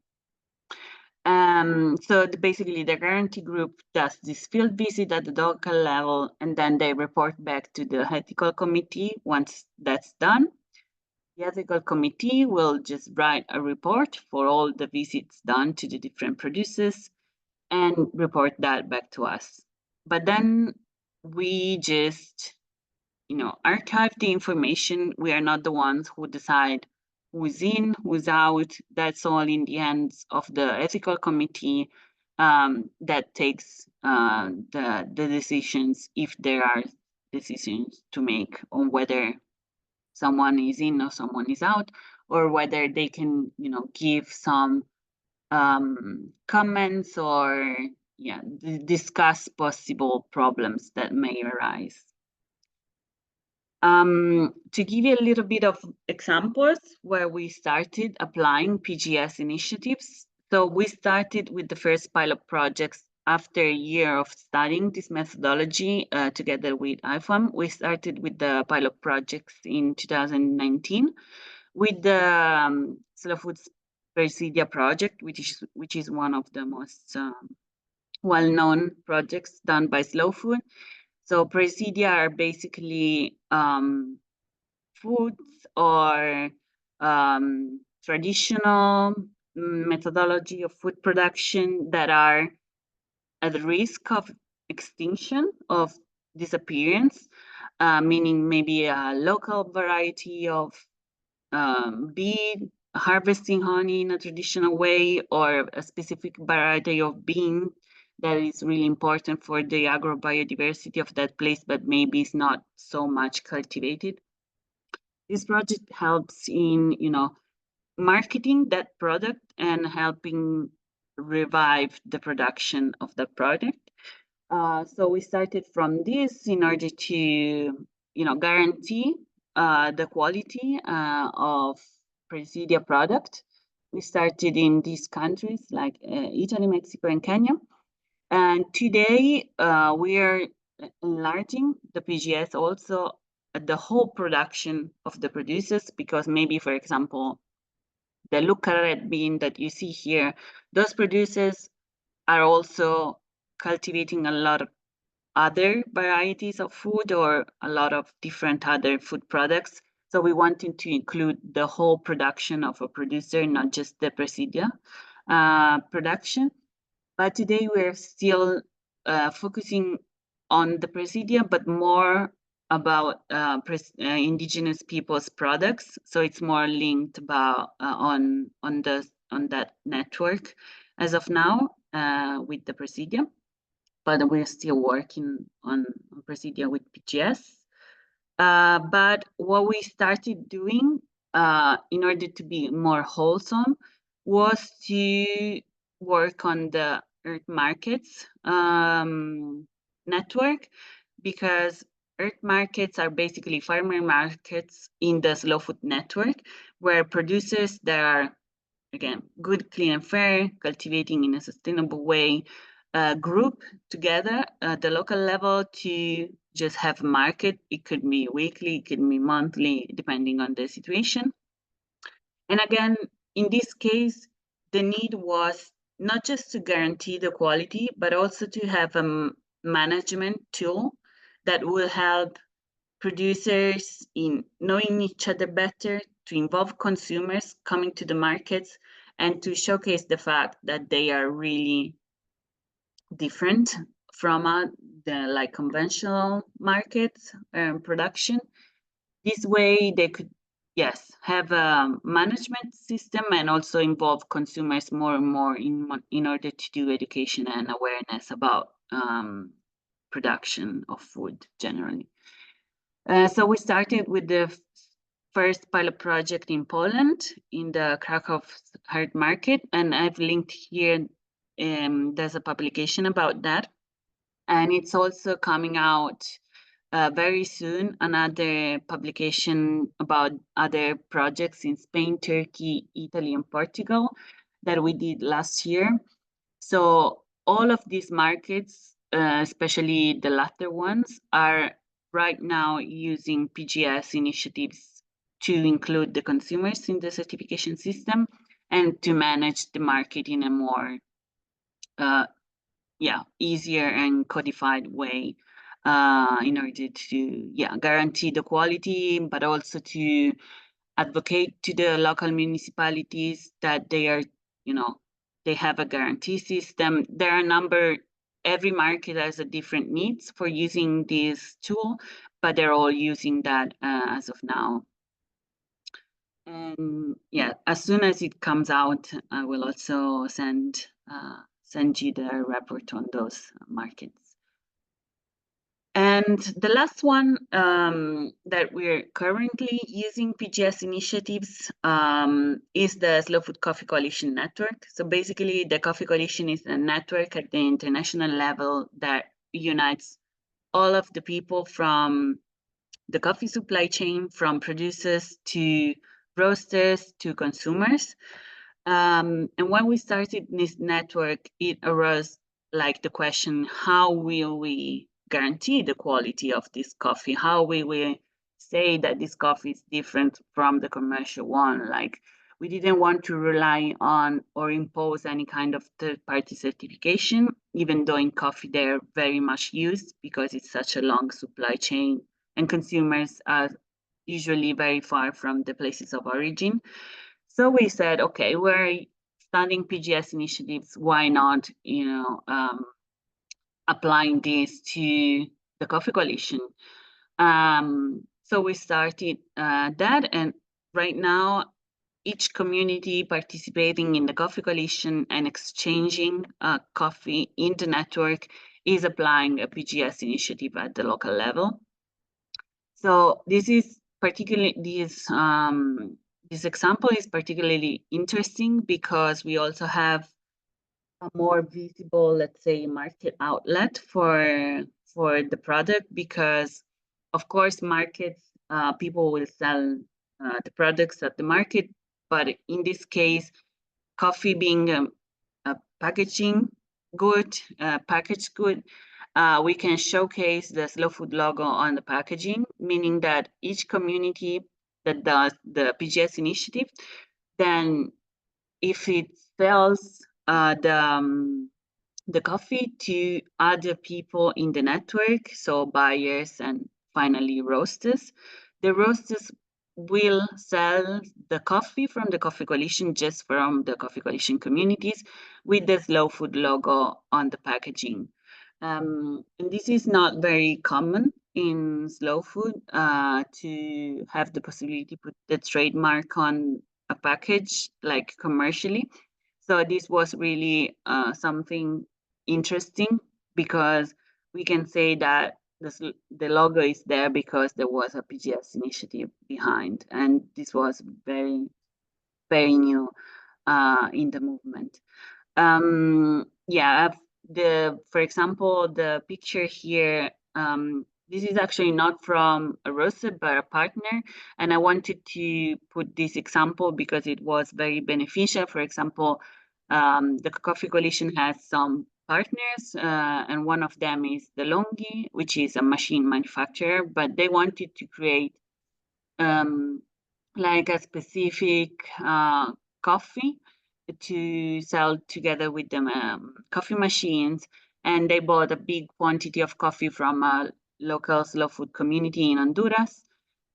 So basically the guarantee group does this field visit at the local level, and then they report back to the ethical committee. Once that's done, the ethical committee will just write a report for all the visits done to the different producers and report that back to us. But then we just, archive the information. We are not the ones who decide who's in, who's out. That's all in the hands of the ethical committee that takes the decisions, if there are decisions to make on whether someone is in or someone is out, or whether they can, give some comments or discuss possible problems that may arise. To give you a little bit of examples where we started applying PGS initiatives. So we started with the first pilot projects after a year of studying this methodology together with IFAM. We started with the pilot projects in 2019 with the Slow Foods Persidia project, which is one of the most well-known projects done by Slow Food. So Persidia are basically foods or traditional methodology of food production that are at risk of extinction, of disappearance, meaning maybe a local variety of bee harvesting honey in a traditional way, or a specific variety of bean that is really important for the agrobiodiversity of that place, but maybe is not so much cultivated. This project helps in, marketing that product and helping revive the production of the product. So we started from this in order to, guarantee the quality of Presidia product. We started in these countries like Italy, Mexico, and Kenya. And today we are enlarging the PGS also at the whole production of the producers, because maybe, for example, the Lucca red bean that you see here, those producers are also cultivating a lot of other varieties of food or a lot of different other food products. So we wanted to include the whole production of a producer, not just the Presidia production. But today we're still focusing on the Presidia, but more about indigenous people's products. So it's more linked about on that network as of now with the Presidia. But we're still working on Presidia with PGS. But what we started doing in order to be more wholesome was to work on the earth markets network, because earth markets are basically farmer markets in the slow food network, where producers that are, again, good, clean, and fair, cultivating in a sustainable way, group together at the local level to just have a market. It could be weekly, it could be monthly, depending on the situation. And again, in this case, the need was not just to guarantee the quality, but also to have a management tool that will help producers in knowing each other better, to involve consumers coming to the markets, and to showcase the fact that they are really different from the conventional market production. This way they could, yes, have a management system and also involve consumers more and more in order to do education and awareness about production of food generally. So we started with the first pilot project in Poland in the Krakow Heart Market, and I've linked here. There's a publication about that, and it's also coming out very soon, another publication about other projects in Spain, Turkey, Italy, and Portugal that we did last year. So all of these markets, especially the latter ones, are right now using PGS initiatives to include the consumers in the certification system and to manage the market in a more easier and codified way in order to guarantee the quality, but also to advocate to the local municipalities that they are, they have a guarantee system. There are every market has a different needs for using this tool, but they're all using that as of now. And as soon as it comes out, I will also send you the report on those markets. And the last one that we're currently using PGS initiatives is the Slow Food Coffee Coalition Network. So basically, the Coffee Coalition is a network at the international level that unites all of the people from the coffee supply chain, from producers to roasters to consumers. And when we started this network, it arose like the question, how will we guarantee the quality of this coffee? How will we say that this coffee is different from the commercial one? Like, we didn't want to rely on or impose any kind of third-party certification, even though in coffee they're very much used because it's such a long supply chain and consumers are usually very far from the places of origin. So we said, okay, we're studying PGS initiatives. Why not, applying this to the Coffee Coalition? So we started that, and right now, each community participating in the Coffee Coalition and exchanging coffee in the network is applying a PGS initiative at the local level. So this is particularly this example is particularly interesting because we also have a more visible, let's say, market outlet for the product, because of course markets, people will sell the products at the market, but in this case, coffee being a packaging good, packaged good, we can showcase the Slow Food logo on the packaging, meaning that each community that does the PGS initiative, then if it sells the coffee to other people in the network, so buyers and finally roasters, the roasters will sell the coffee from the Coffee Coalition, just from the Coffee Coalition communities, with the Slow Food logo on the packaging. And this is not very common in slow food to have the possibility to put the trademark on a package, like commercially. So this was really something interesting, because we can say that the logo is there because there was a PGS initiative behind, and this was very, very new in the movement. For example, the picture here, this is actually not from a roaster, but a partner. And I wanted to put this example because it was very beneficial. For example, the Coffee Coalition has some partners, and one of them is the Longi, which is a machine manufacturer, but they wanted to create like a specific coffee to sell together with the coffee machines, and they bought a big quantity of coffee from a local slow food community in Honduras,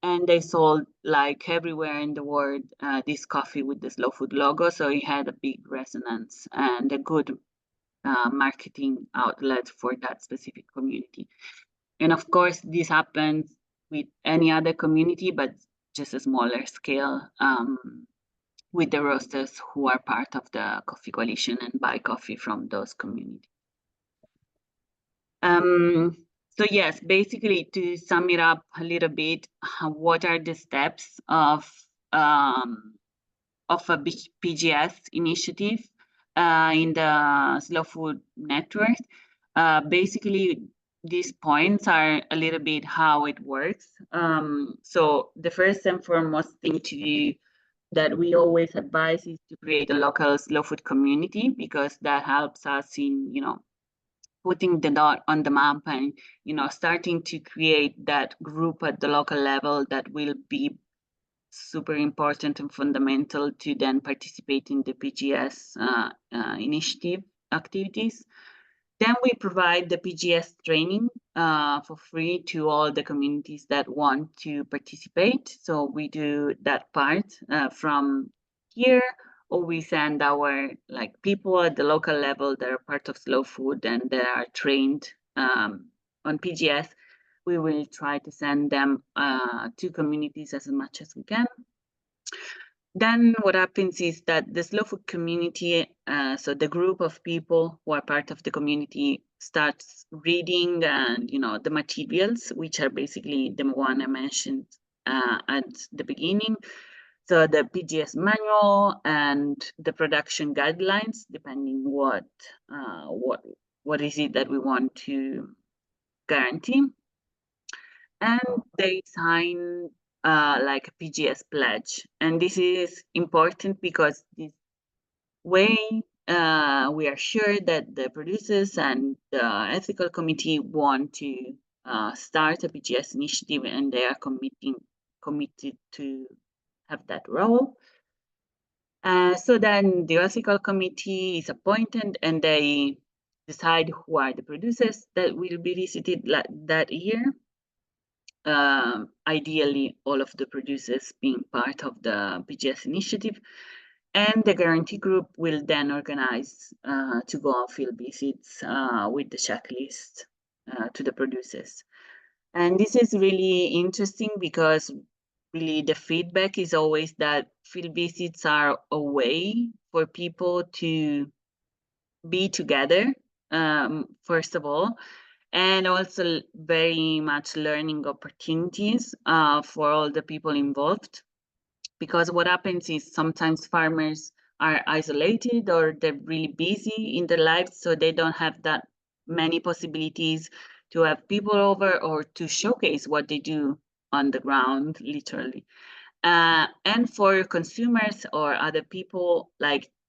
and they sold like everywhere in the world this coffee with the Slow Food logo, so it had a big resonance and a good marketing outlet for that specific community. And of course, this happens with any other community, but just a smaller scale with the roasters who are part of the coffee coalition and buy coffee from those communities. So yes, basically to sum it up a little bit, what are the steps of a PGS initiative in the Slow Food Network? Basically, these points are a little bit how it works. So the first and foremost thing to do that we always advise is to create a local slow food community, because that helps us in, putting the dot on the map and, starting to create that group at the local level that will be super important and fundamental to then participate in the PGS initiative activities. Then we provide the PGS training for free to all the communities that want to participate. So we do that part from here, or we send our people at the local level that are part of Slow Food and that are trained on PGS. We will try to send them to communities as much as we can. Then what happens is that the Slow Food community, so the group of people who are part of the community, starts reading and the materials, which are basically the one I mentioned at the beginning. So the PGS manual and the production guidelines, depending what is it that we want to guarantee. And they sign like a PGS pledge. And this is important because this way we are sure that the producers and the ethical committee want to start a PGS initiative, and they are committed to have that role. So then the ethical committee is appointed, and they decide who are the producers that will be visited that year. Ideally, all of the producers being part of the PGS initiative, and the guarantee group will then organize to go on field visits with the checklist to the producers. And this is really interesting because really the feedback is always that field visits are a way for people to be together, first of all, and also very much learning opportunities for all the people involved. Because what happens is sometimes farmers are isolated or they're really busy in their lives, so they don't have that many possibilities to have people over or to showcase what they do on the ground, literally. And for consumers or other people,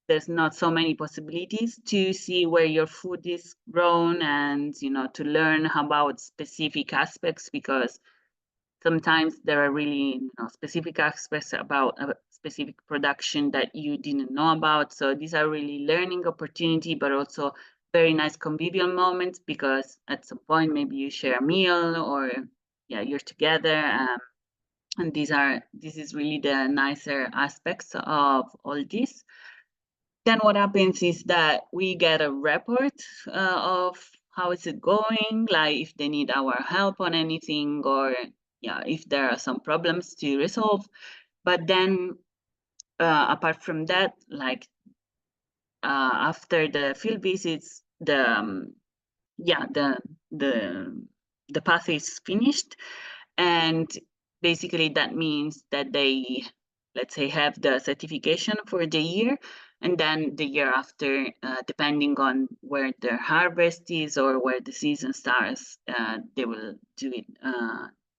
there's not so many possibilities to see where your food is grown and to learn about specific aspects, because sometimes there are really specific aspects about a specific production that you didn't know about. So these are really learning opportunity, but also very nice convivial moments, because at some point maybe you share a meal or you're together. And this is really the nicer aspects of all this. Then what happens is that we get a report of how is it going, like if they need our help on anything, or if there are some problems to resolve. But then apart from that, after the field visits, the path is finished, and basically that means that they, let's say, have the certification for the year, and then the year after, depending on where their harvest is or where the season starts, they will do it.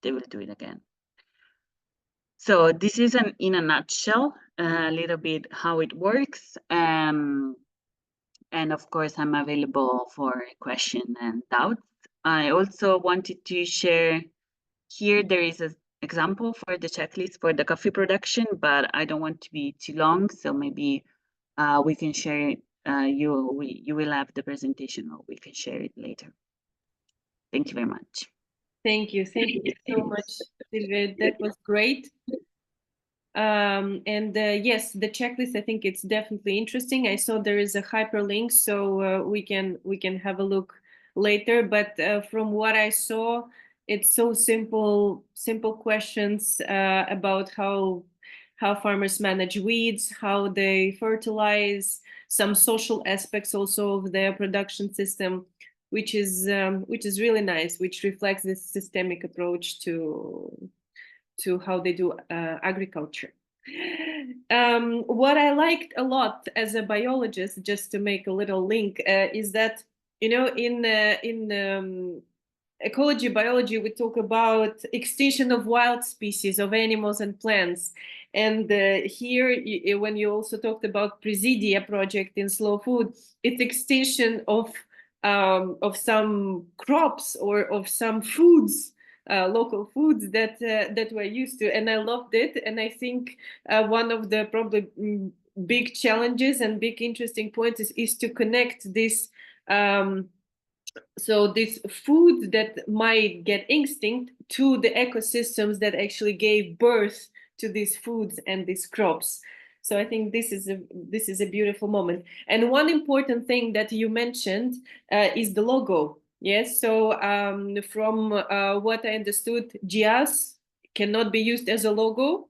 They will do it again. So this is in a nutshell, a little bit how it works. And of course, I'm available for question and doubts. I also wanted to share here, there is an example for the checklist for the coffee production, but I don't want to be too long. So maybe we can share it. You will have the presentation, or we can share it later. Thank you very much. Thank you so much, Silvia. That was great. And yes, the checklist, I think it's definitely interesting. I saw there is a hyperlink, so we can have a look later. But from what I saw, It's so simple questions about how farmers manage weeds, how they fertilize, some social aspects also of their production system, which is really nice, which reflects this systemic approach to how they do agriculture. What I liked a lot as a biologist, just to make a little link, is that, you know, in ecology, biology, we talk about extinction of wild species of animals and plants. And here, when you also talked about Presidia project in slow food, it's extinction of some crops or of some foods, local foods that we're used to. And I loved it. And I think one of the probably big challenges and big interesting points is to connect this so this food that might get extinct to the ecosystems that actually gave birth to these foods and these crops. So I think this is a beautiful moment. And one important thing that you mentioned is the logo. Yes. So from what I understood, GIAS cannot be used as a logo,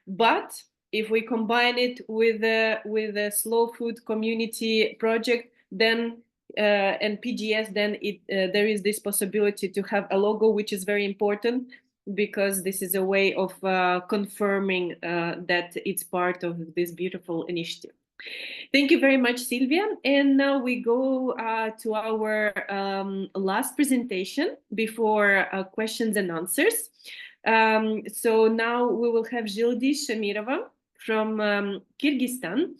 but if we combine it with a slow food community project, then and PGS, then there is this possibility to have a logo, which is very important, because this is a way of confirming that it's part of this beautiful initiative. Thank you very much, Silvia. And now we go to our last presentation before questions and answers. So now we will have Zhildi Shamirova from Kyrgyzstan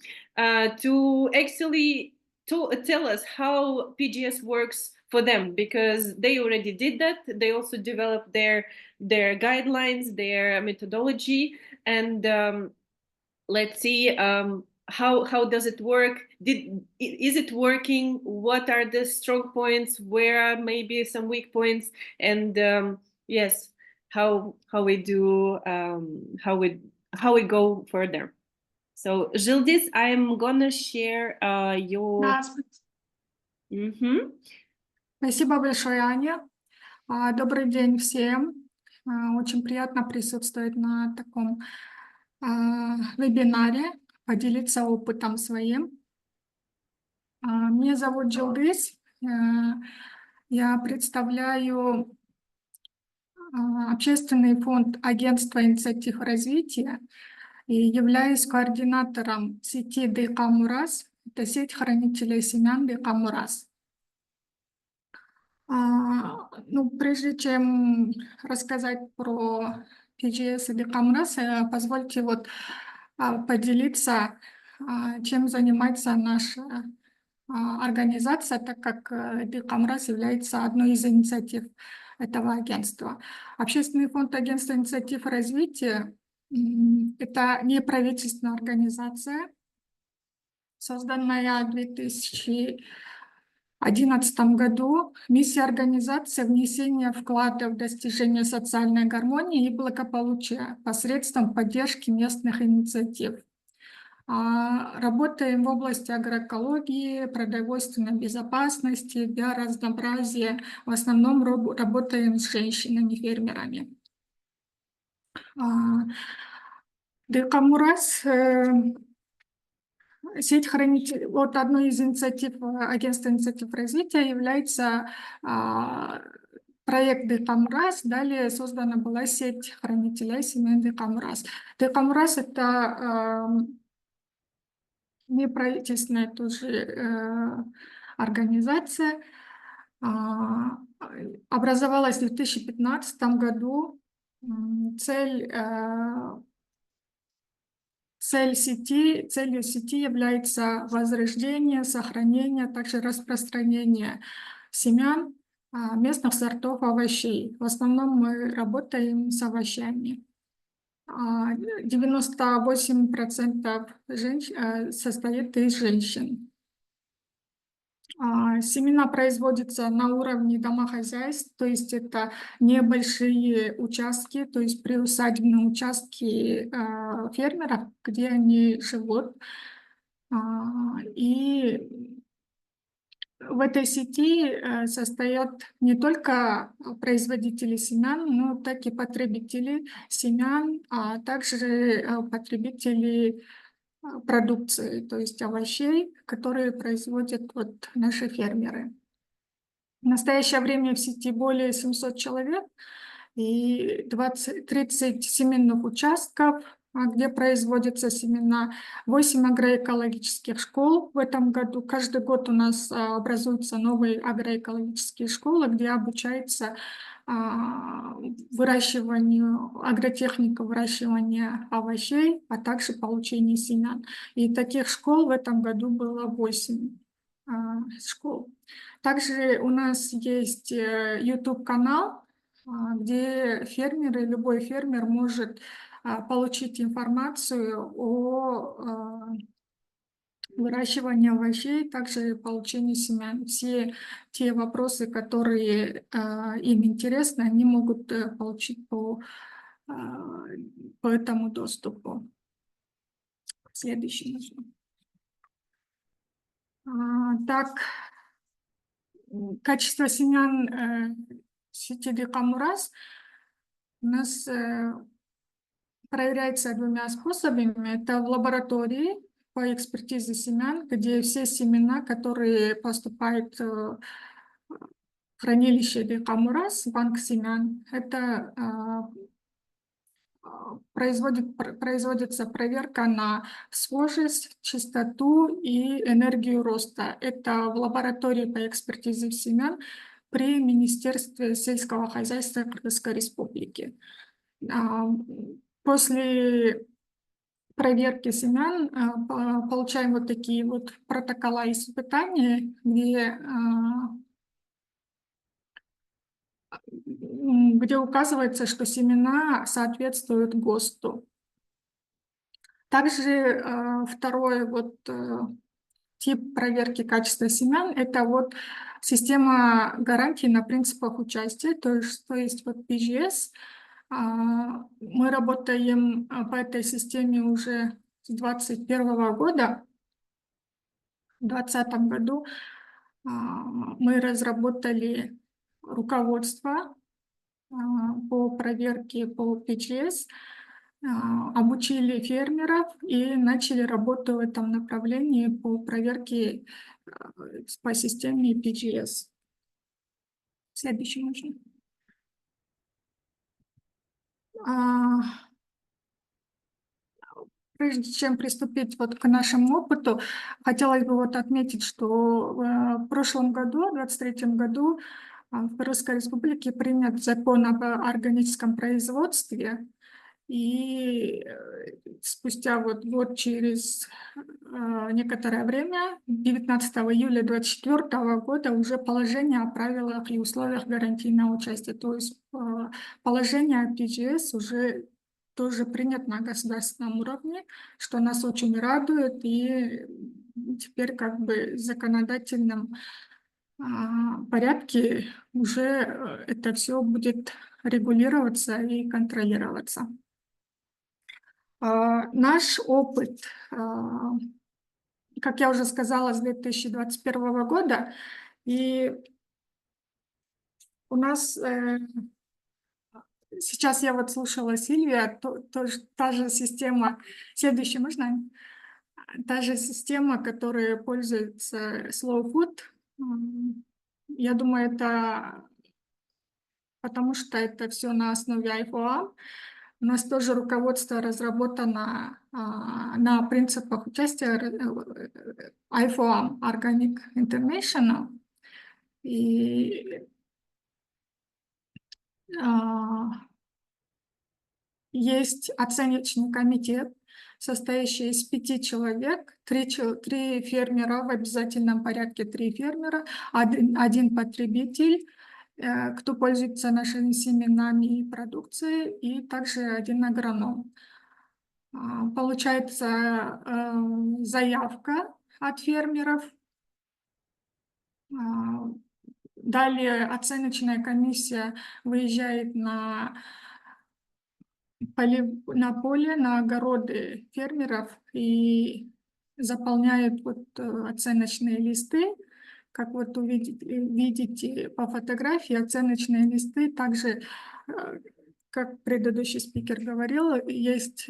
to actually tell us how PGS works for them, because they already did that. They also developed their guidelines, their methodology, and let's see how does it work? Is it working? What are the strong points? Where are maybe some weak points? And yes, how we do how we go further. So, Zhildis, I'm gonna share your... Да, спасибо большое, Аня. Добрый день всем. Очень приятно присутствовать на таком вебинаре, поделиться опытом своим. Меня зовут Джилдис. Я представляю общественный фонд Агентства инициатив развития и являюсь координатором сети ДК-Мурас. Это сеть хранителей семян ДК-Мурас. Ну, прежде чем рассказать про PGS и ДК-Мурас, позвольте вот поделиться, чем занимается наша организация, так как ДК-Мурас является одной из инициатив этого агентства. Общественный фонд Агентства инициатив развития – это неправительственная организация, созданная в 2011 году. Миссия организации – внесение вклада в достижение социальной гармонии и благополучия посредством поддержки местных инициатив. Работаем в области агроэкологии, продовольственной безопасности, биоразнообразия. В основном работаем с женщинами-фермерами. ДК-Мурас, сеть хранителей, вот одной из инициатив Агентства инициатив развития является проект ДК-Мурас. Далее создана была сеть хранителей семян ДК-Мурас. ДК-Мурас – это неправительственная тоже организация. Образовалась в 2015 году. Целью сети является возрождение, сохранение, также распространение семян местных сортов овощей. В основном мы работаем с овощами. 98% состоит из женщин. Семена производятся на уровне домохозяйств, то есть это небольшие участки, то есть приусадебные участки фермеров, где они живут. И в этой сети состоят не только производители семян, но так и потребители семян, а также потребители продукции, то есть овощей, которые производят вот наши фермеры. В настоящее время в сети более 700 человек и 30 семенных участков, где производятся семена, 8 агроэкологических школ в этом году. Каждый год у нас образуются новые агроэкологические школы, где обучается выращиванию, агротехника выращивания овощей, а также получению семян. И таких школ в этом году было 8 школ. Также у нас есть YouTube-канал, где фермеры, любой фермер может получить информацию о выращивании овощей, также получении семян. Все те вопросы, которые им интересны, они могут получить по этому доступу. Следующий нужно. Так, качество семян сети Декамурас у нас проверяется 2 способами. Это в лаборатории по экспертизе семян, где все семена, которые поступают в хранилище Декамурас, банк семян, это производится проверка на схожесть, чистоту и энергию роста. Это в лаборатории по экспертизе семян при Министерстве сельского хозяйства Кыргызской Республики. После проверки семян получаем вот такие вот протокола испытаний, где указывается, что семена соответствуют ГОСТу. Также второй вот тип проверки качества семян – это вот система гарантий на принципах участия, то есть вот PGS. Мы работаем по этой системе уже с 2021 года. В 2020 году мы разработали руководство по проверке по PGS, обучили фермеров и начали работу в этом направлении по проверке по системе PGS. Следующий нужно. Прежде чем приступить вот к нашему опыту, хотелось бы вот отметить, что в прошлом году, в 2023 году, в Кыргызской Республике принят закон об органическом производстве, и спустя вот год через некоторое время, 19 июля 2024 года, уже положение о правилах и условиях гарантийного участия, то есть положение о PGS уже тоже принят на государственном уровне, что нас очень радует, и теперь как бы в законодательном порядке уже это все будет регулироваться и контролироваться. Наш опыт, как я уже сказала, с 2021 года, и у нас сейчас я вот слушала Сильвия, та же система, следующая можно? Та же система, которая пользуется Slow Food, я думаю, это потому что это все на основе IFOA. У нас тоже руководство разработано на принципах участия IFOA Organic International. И есть оценочный комитет, состоящий из 5 человек, 3 фермера, в обязательном порядке 3 фермера, один потребитель, кто пользуется нашими семенами и продукцией, и также 1 агроном. Получается заявка от фермеров. Далее оценочная комиссия выезжает на поле, на огороды фермеров и заполняет вот оценочные листы. как вот видите по фотографии, оценочные листы также, как предыдущий спикер говорил, есть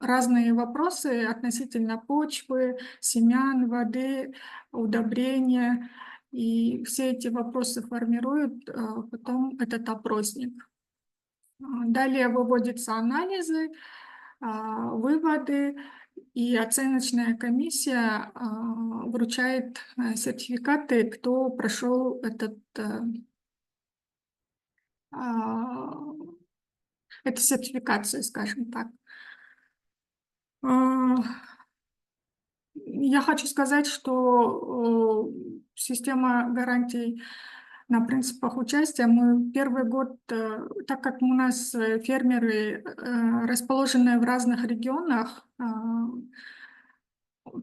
разные вопросы относительно почвы, семян, воды, удобрения. И все эти вопросы формируют потом этот опросник. Далее выводятся анализы, выводы, и оценочная комиссия вручает сертификаты, кто прошел эту сертификацию, скажем так. Я хочу сказать, что система гарантий на принципах участия, мы первый год, так как у нас фермеры расположены в разных регионах,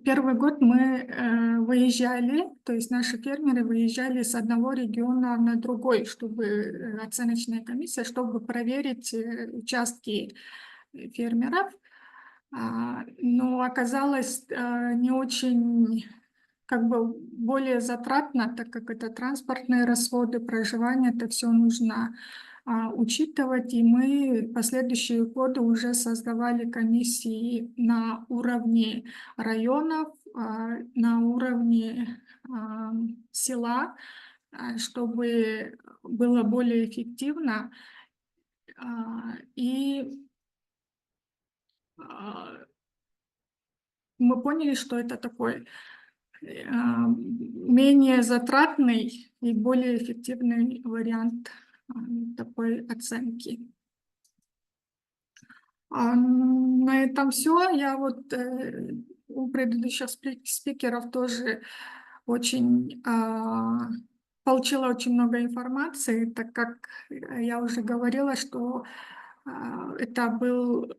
первый год мы выезжали, то есть наши фермеры выезжали с одного региона на другой, чтобы оценочная комиссия, чтобы проверить участки фермеров. Но оказалось не очень, как бы более затратно, так как это транспортные расходы, проживание, это все нужно учитывать. И мы в последующие годы уже создавали комиссии на уровне районов, на уровне села, чтобы было более эффективно. И мы поняли, что это такой менее затратный и более эффективный вариант такой оценки. На этом все. Я вот у предыдущих спикеров тоже очень получила очень много информации, так как я уже говорила, что это был,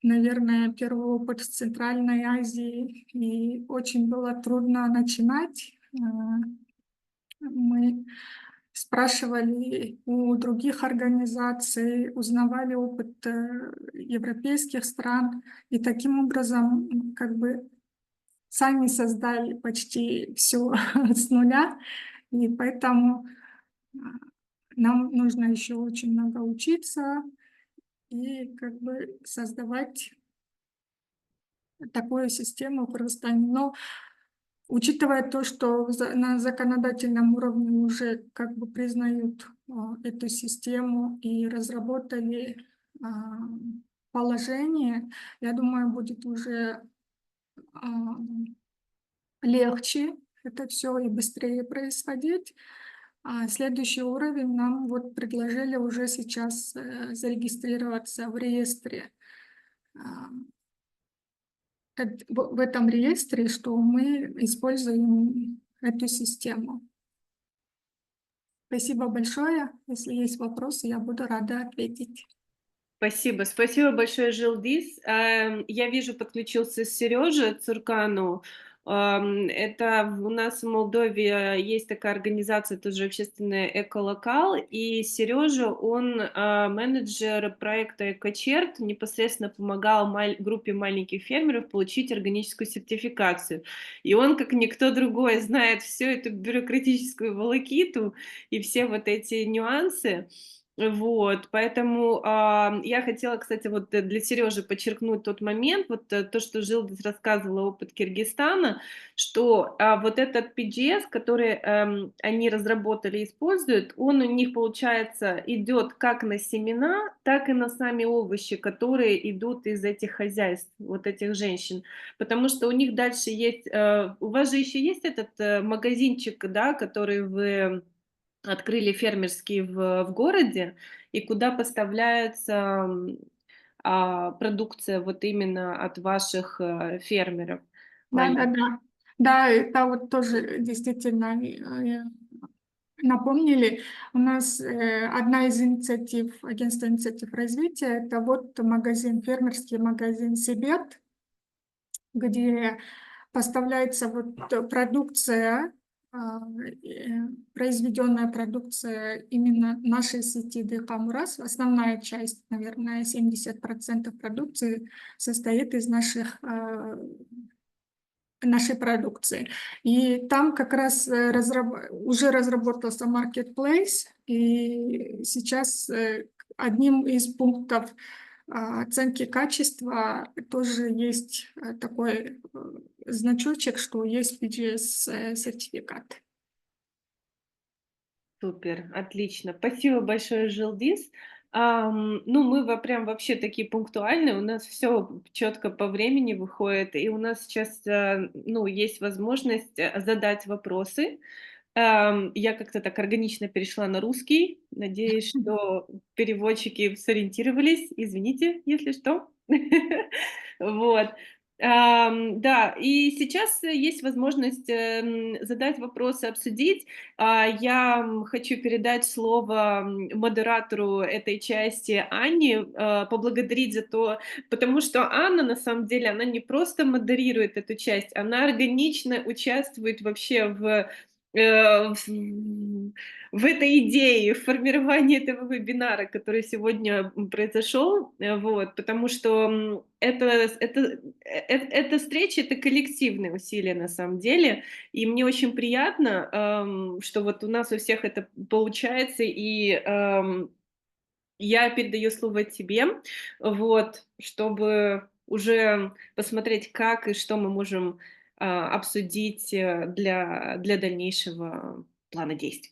наверное, первый опыт в Центральной Азии, и очень было трудно начинать. Мы спрашивали у других организаций, узнавали опыт европейских стран, и таким образом как бы сами создали почти все с нуля, и поэтому нам нужно еще очень много учиться и как бы создавать такую систему в Кыргызстане. Но учитывая то, что на законодательном уровне уже как бы признают эту систему и разработали положение, я думаю, будет уже легче это все и быстрее происходить. Следующий уровень нам вот предложили уже сейчас зарегистрироваться в реестре. В этом реестре, что мы используем эту систему. Спасибо большое. Если есть вопросы, я буду рада ответить. Спасибо. Спасибо большое, Жилдис. Я вижу, подключился Сережа Цуркану. Это у нас в Молдове есть такая организация, тоже общественная «Эколокал», и Сережа, он менеджер проекта «Экочерт», непосредственно помогал группе маленьких фермеров получить органическую сертификацию. И он, как никто другой, знает всю эту бюрократическую волокиту и все вот эти нюансы. Вот, поэтому я хотела, кстати, вот для Сережи подчеркнуть тот момент, вот то, что Жилдис рассказывала, опыт Киргизстана, что вот этот PGS, который они разработали и используют, он у них, получается, идет как на семена, так и на сами овощи, которые идут из этих хозяйств, вот этих женщин, потому что у них дальше есть, у вас же еще есть этот магазинчик, да, который вы открыли фермерский в городе, и куда поставляется продукция вот именно от ваших фермеров. Да. Да, это вот тоже действительно напомнили. У нас одна из инициатив, агентства инициатив развития, это вот магазин, фермерский магазин «Сибет», где поставляется вот продукция, произведенная продукция именно нашей сети ДК «Мурас». Основная часть, наверное, 70% продукции состоит из наших нашей продукции. И там как раз уже разработался marketplace, и сейчас одним из пунктов оценки качества тоже есть такой значочек, что есть PGS-сертификат. Супер, отлично. Спасибо большое, Жилдис. Ну, мы прям вообще такие пунктуальные, у нас все четко по времени выходит, и у нас сейчас, ну, есть возможность задать вопросы. Я как-то так органично перешла на русский. Надеюсь, что переводчики сориентировались. Извините, если что. Вот. Да, и сейчас есть возможность задать вопросы, обсудить. Я хочу передать слово модератору этой части Анне, поблагодарить за то, потому что Анна, на самом деле, она не просто модерирует эту часть, она органично участвует вообще в этой идее, в формировании этого вебинара, который сегодня произошел, вот, потому что эта встреча — это коллективные усилия на самом деле, и мне очень приятно, что вот у нас у всех это получается, и я передаю слово тебе, вот, чтобы уже посмотреть, как и что мы можем обсудить для дальнейшего плана действий.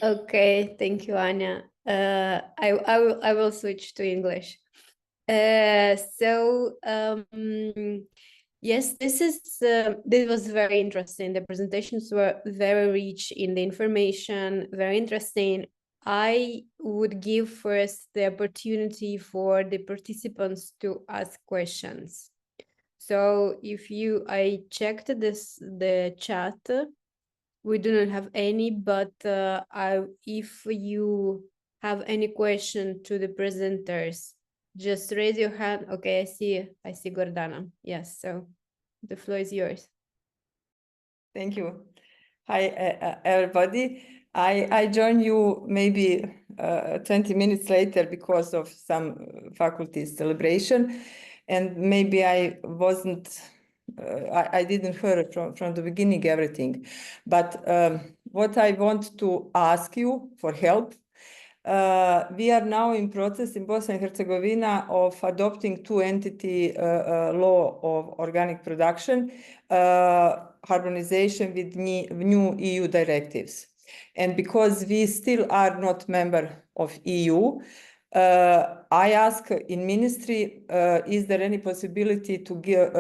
Okay, thank you, Anya. I will switch to English. Yes, this was very interesting. The presentations were very rich in the information, very interesting. I would give first the opportunity for the participants to ask questions. So I checked the chat. We do not have any, but if you have any question to the presenters, just raise your hand. Okay, I see Gordana. Yes, so the floor is yours. Thank you. Hi, everybody. I joined you maybe 20 minutes later because of some faculty celebration, and maybe I wasn't. I didn't hear from the beginning everything, but what I want to ask you for help. We are now in process in Bosnia and Herzegovina of adopting two-entity law of organic production, harmonization with new EU directives. And because we still are not member of EU, I ask in ministry, is there any possibility to give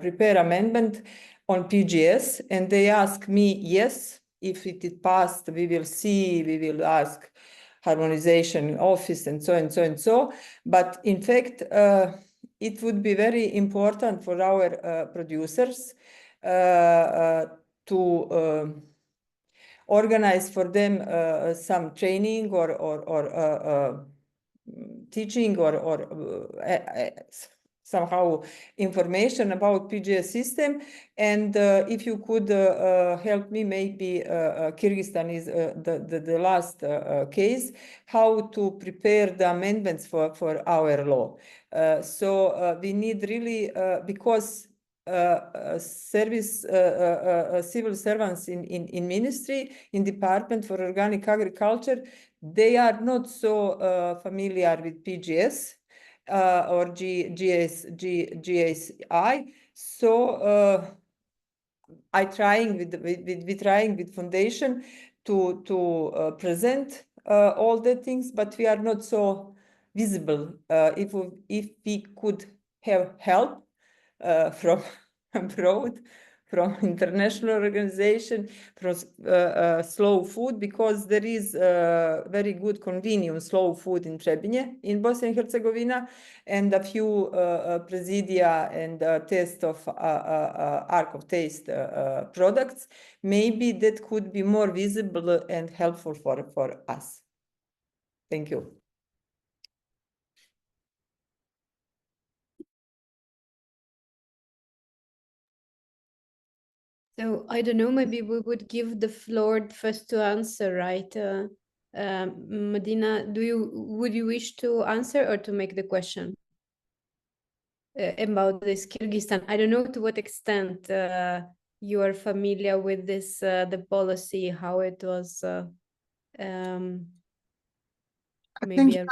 prepare amendment on PGS? And they ask me, yes. If it is passed, we will see, we will ask harmonization office and so and so and so. But in fact, it would be very important for our producers to organize for them some training or teaching or somehow information about PGS system. And if you could help me, maybe Kyrgyzstan is the last case, how to prepare the amendments for our law. So we need really, because civil servants in ministry, in Department for Organic Agriculture, they are not so familiar with PGS. Or GSI. So I trying with foundation to present all the things, but we are not so visible. If we could have help from abroad, from international organization, from slow food, because there is very good convenience slow food in Trebinje in Bosnia and Herzegovina, and a few presidia and test of arc of taste products. Maybe that could be more visible and helpful for us. Thank you. So I don't know, maybe we would give the floor first to answer, right? Medina, would you wish to answer or to make the question? about this Kyrgyzstan. I don't know to what extent you are familiar with this, the policy, how it was. Maybe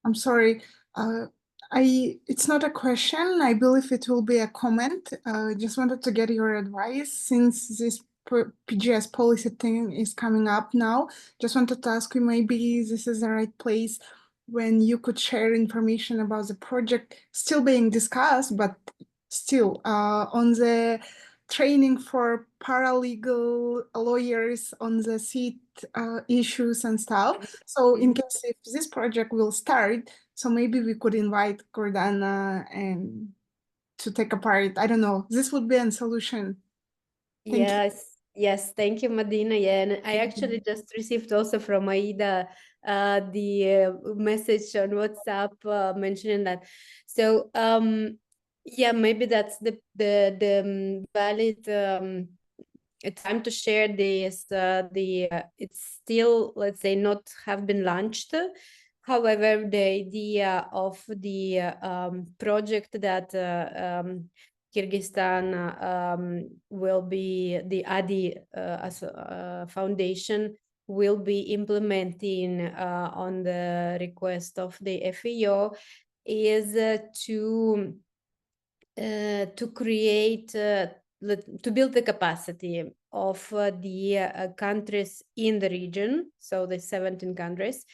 I'm sorry. It's not a question. I believe it will be a comment. Just wanted to get your advice since this PGS policy thing is coming up now. Just wanted to ask you, maybe this is the right place when you could share information about the project still being discussed, but still on the training for paralegal lawyers on the seat issues and stuff. So in case if this project will start, so maybe we could invite Gordana and to take a part. I don't know. This would be a solution. Thank you. Yes, thank you, Madina. Yeah, and I actually just received also from Aida the message on WhatsApp mentioning that. So yeah, maybe that's the valid time to share this. It's still, let's say, not have been launched. However, the idea of the project that Kyrgyzstan will be the ADI as a foundation will be implementing on the request of the FAO is to create to build the capacity of the countries in the region, so the 17 countries,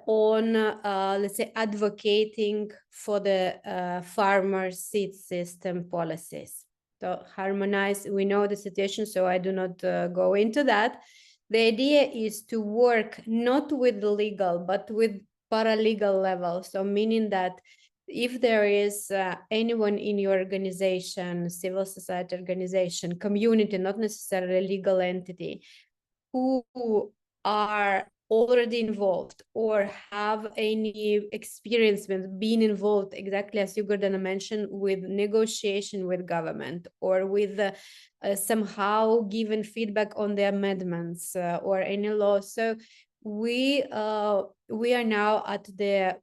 on, let's say, advocating for the farmer seed system policies. So harmonize, we know the situation, so I do not go into that. The idea is to work not with the legal, but with paralegal level. So meaning that if there is anyone in your organization, civil society organization, community, not necessarily a legal entity, who are already involved or have any experience with being involved, exactly as you, Gordana, mentioned, with negotiation with government or with somehow giving feedback on the amendments or any law. So we are now at the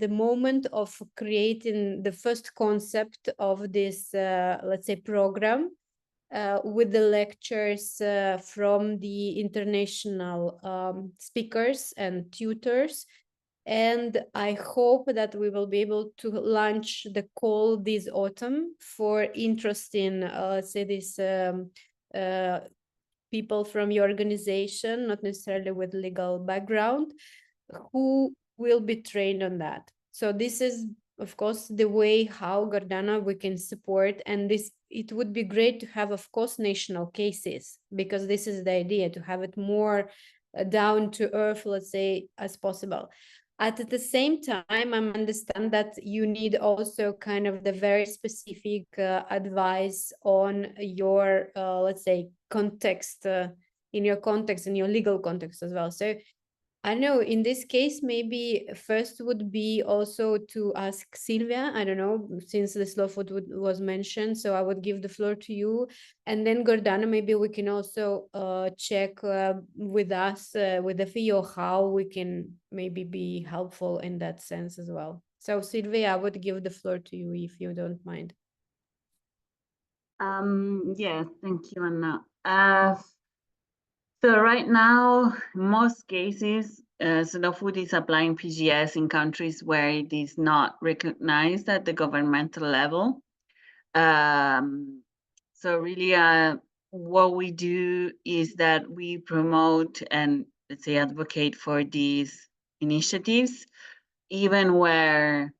moment of creating the first concept of this, let's say, program with the lectures from the international speakers and tutors. And I hope that we will be able to launch the call this autumn for interesting, say this, people from your organization, not necessarily with legal background, who will be trained on that. So this is, of course, the way how Gordana we can support, and this, it would be great to have, of course, national cases, because this is the idea, to have it more down to earth, let's say, as possible. At the same time, I understand that you need also kind of the very specific advice on your, let's say, context, in your context, in your legal context as well. So I know in this case, maybe first would be also to ask Sylvia, I don't know, since the slow food was mentioned, so I would give the floor to you. And then Gordana, maybe we can also check with us, with the FIO, how we can maybe be helpful in that sense as well. So Sylvia, I would give the floor to you if you don't mind. Yeah, thank you, Anna. So right now, in most cases, slow food is applying PGS in countries where it is not recognized at the governmental level. So really, what we do is that we promote and, let's say, advocate for these initiatives, even where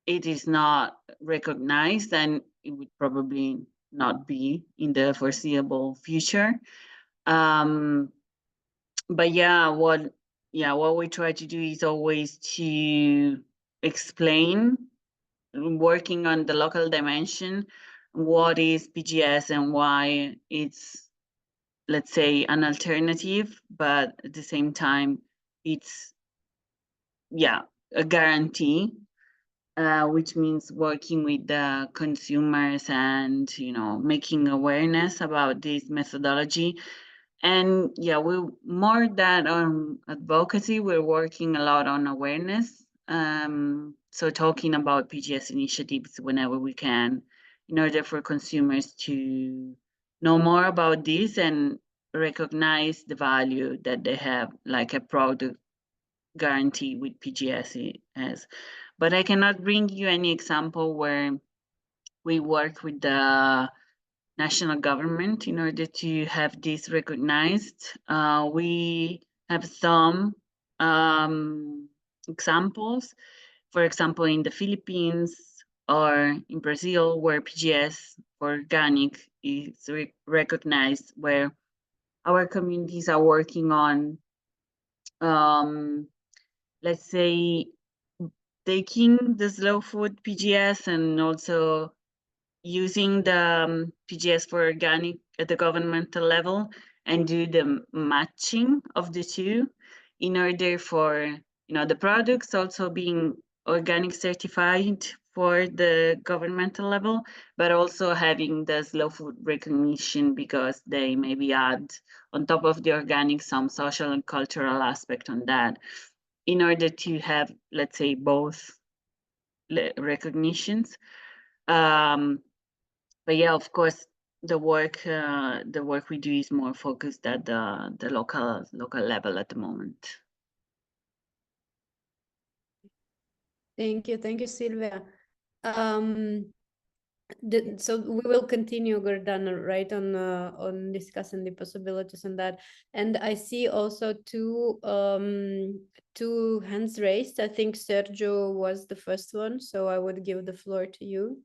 it is not recognized, and it would probably not be in the foreseeable future. But yeah, what we try to do is always to explain, working on the local dimension, what is PGS and why it's, let's say, an alternative, but at the same time, it's, a guarantee, which means working with the consumers and, making awareness about this methodology. And we more than on advocacy, we're working a lot on awareness So talking about PGS initiatives whenever we can, in order for consumers to know more about this and recognize the value that they have, like a product guarantee with PGS has. But I cannot bring you any example where we work with the national government in order to have this recognized. We have some examples, for example, in the Philippines or in Brazil, where PGS for organic is recognized, where our communities are working on, let's say, taking the slow food PGS and also using the PGS for organic at the governmental level and do the matching of the two in order for the products also being organic certified for the governmental level, but also having the slow food recognition because they maybe add on top of the organic some social and cultural aspect on that in order to have, let's say, both recognitions. But yeah, of course, the work we do is more focused at the local level at the moment. Thank you, Silvia. So we will continue, Gordana, right, on discussing the possibilities on that. And I see also two hands raised. I think Sergio was the first one, so I would give the floor to you.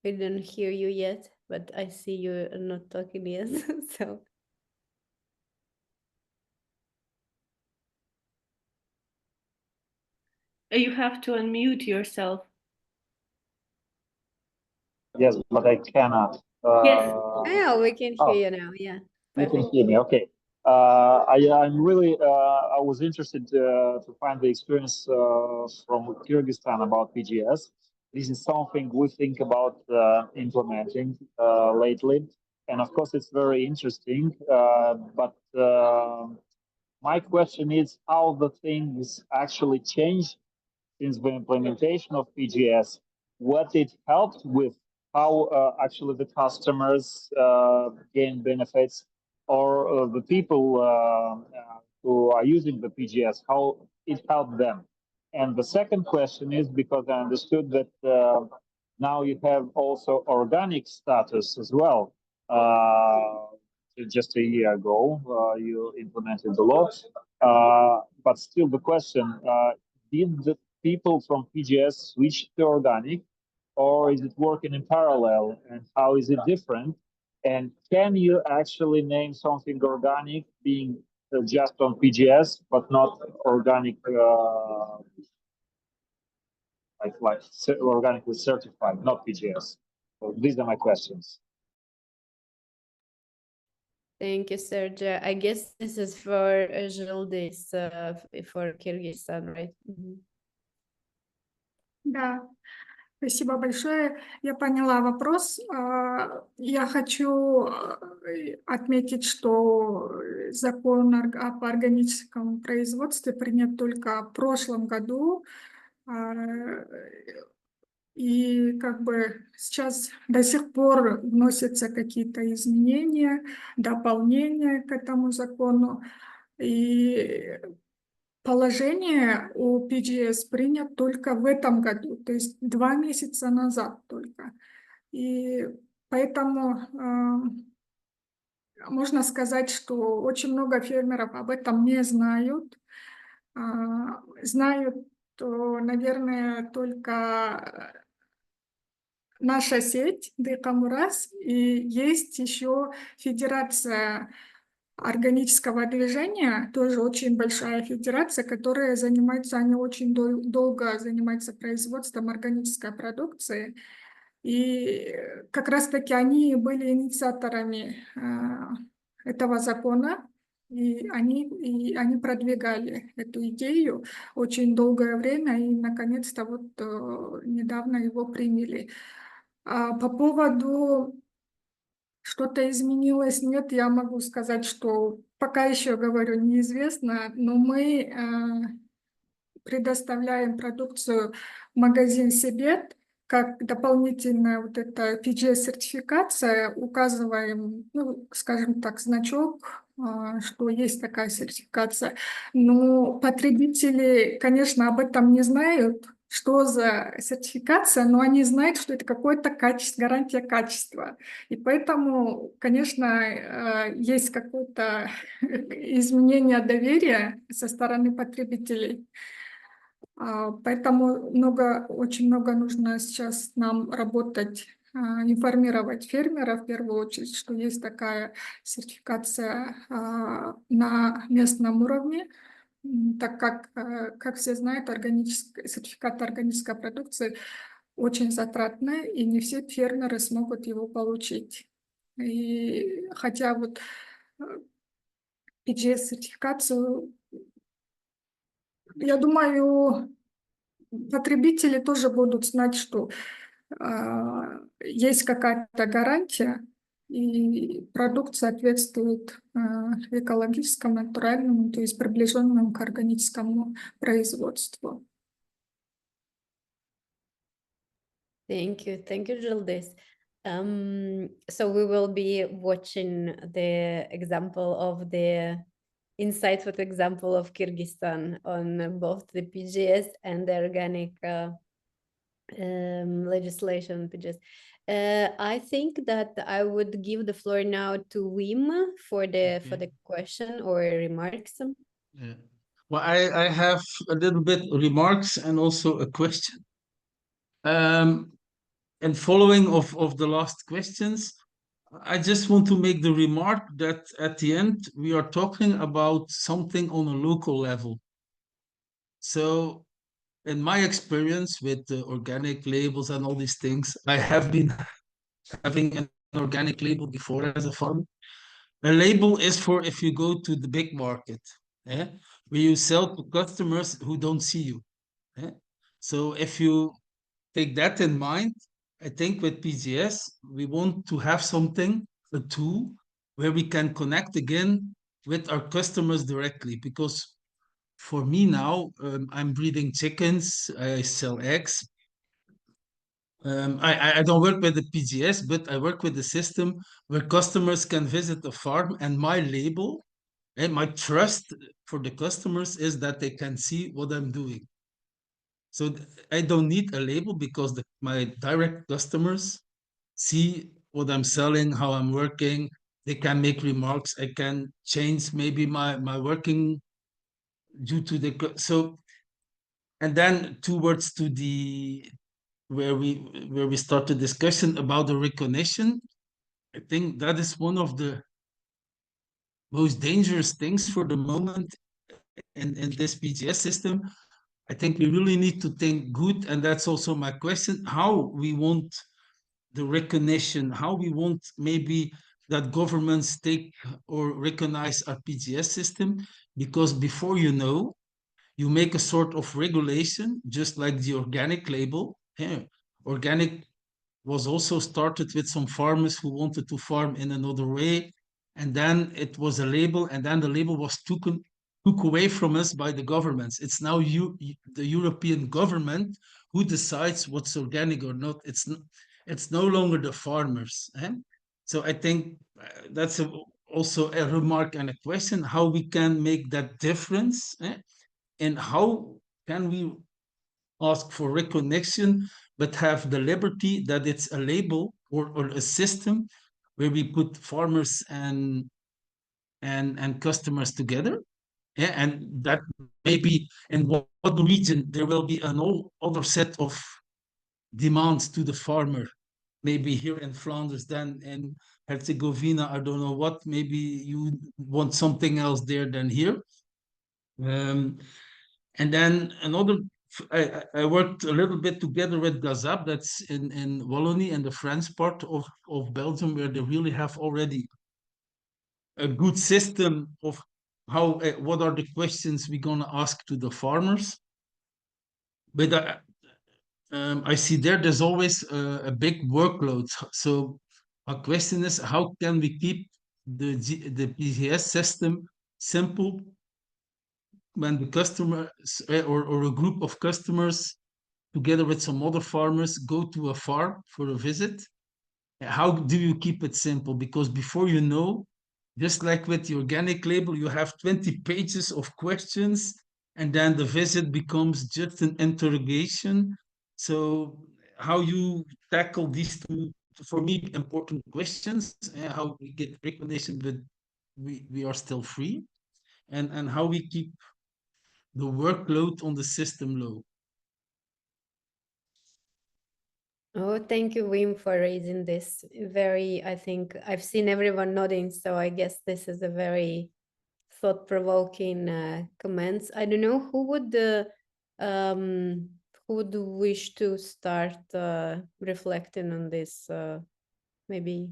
We didn't hear you yet, but I see you are not talking yet, so. You have to unmute yourself. Yes, but I cannot. Yes. Yeah, we can hear you now. Yeah. You Perfect. can hear me. Okay. I'm really. I was interested to find the experience from Kyrgyzstan about PGS. This is something we think about implementing lately, and of course, it's very interesting. But my question is how the things actually change since the implementation of PGS, what it helped with, how actually the customers gain benefits, or the people who are using the PGS, how it helped them. And the second question is because I understood that now you have also organic status as well. Just a year ago, you implemented the law. But still the question, did the people from PGS switch to organic, or is it working in parallel, and how is it different? And can you actually name something organic being just on PGS, but not organic, like organically certified, not PGS? So these are my questions. Thank you, Sergio. I guess this is for Zhildis, for Kyrgyzstan, right? Да, спасибо большое. Я поняла вопрос. Я хочу отметить, что закон об органическом производстве принят только в прошлом году. И как бы сейчас до сих пор вносятся какие-то изменения, дополнения к этому закону. И положение о PGS принято только в этом году, то есть 2 месяца назад только. И поэтому можно сказать, что очень много фермеров об этом не знают. Знают, наверное, только наша сеть Декамурас, и есть еще Федерация органического движения, тоже очень большая федерация, которая занимается, они очень долго занимаются производством органической продукции. И как раз-таки они были инициаторами этого закона. И они продвигали эту идею очень долгое время, и наконец-то вот недавно его приняли. По поводу что-то изменилось, нет, я могу сказать, что пока еще, говорю, неизвестно, но мы предоставляем продукцию в магазин Себет, как дополнительная вот эта PGS-сертификация, указываем, ну, скажем так, значок, что есть такая сертификация. Но потребители, конечно, об этом не знают, что за сертификация, но они знают, что это какое-то качество, гарантия качества. И поэтому, конечно, есть какое-то изменение доверия со стороны потребителей. Поэтому очень много нужно сейчас нам работать, информировать фермеров в первую очередь, что есть такая сертификация на местном уровне, так как все знают, сертификат органической продукции очень затратный, и не все фермеры смогут его получить. И хотя вот PGS-сертификацию, я думаю, потребители тоже будут знать, что есть какая-то гарантия, и продукт соответствует экологическому, натуральному, то есть приближенному к органическому производству. Thank you, Gildis. So we will be watching the example of the insightful example of Kyrgyzstan on both the PGS and the organic legislation PGS. I think that I would give the floor now to Wim for the question or remarks. Yeah. Well, I have a little bit remarks and also a question. And following of the last questions, I just want to make the remark that at the end, we are talking about something on a local level. So in my experience with the organic labels and all these things, I have been having an organic label before as a farmer. A label is for if you go to the big market, where you sell to customers who don't see you. So if you take that in mind, I think with PGS, we want to have something, a tool, where we can connect again with our customers directly. Because for me now, I'm breeding chickens, I sell eggs. I don't work with the PGS, but I work with the system where customers can visit the farm, and my label and my trust for the customers is that they can see what I'm doing. So I don't need a label because my direct customers see what I'm selling, how I'm working. They can make remarks. I can change maybe my working due to the so. And then towards to the where we start the discussion about the recognition, I think that is one of the most dangerous things for the moment in this PGS system. I think we really need to think good, and that's also my question, how we want the recognition, how we want maybe that governments take or recognize our PGS system, because before you know, you make a sort of regulation, just like the organic label. Yeah. Organic was also started with some farmers who wanted to farm in another way, and then it was a label, and then the label was took away from us by the governments. It's now the European government who decides what's organic or not. It's no longer the farmers. So I think that's also a remark and a question, how we can make that difference, and how can we ask for recognition but have the liberty that it's a label or a system where we put farmers and customers together. Yeah, and that maybe in what region there will be an all other set of demands to the farmer. Maybe here in Flanders, then in Herzegovina, I don't know what, maybe you want something else there than here. And then another, I worked a little bit together with Gazap, that's in Wallonie and the French part of Belgium, where they really have already a good system of what are the questions we're gonna ask to the farmers. But I see there's always a big workload. So my question is, how can we keep the PGS system simple when the customer or a group of customers together with some other farmers go to a farm for a visit? How do you keep it simple? Because before you know, just like with the organic label, you have 20 pages of questions, and then the visit becomes just an interrogation. So how you tackle these two, for me, important questions, and how we get recognition, but we are still free, and how we keep the workload on the system low. Oh, thank you, Wim, for raising this. I think I've seen everyone nodding, so I guess this is a very thought-provoking comments. I don't know who would wish to start reflecting on this. Maybe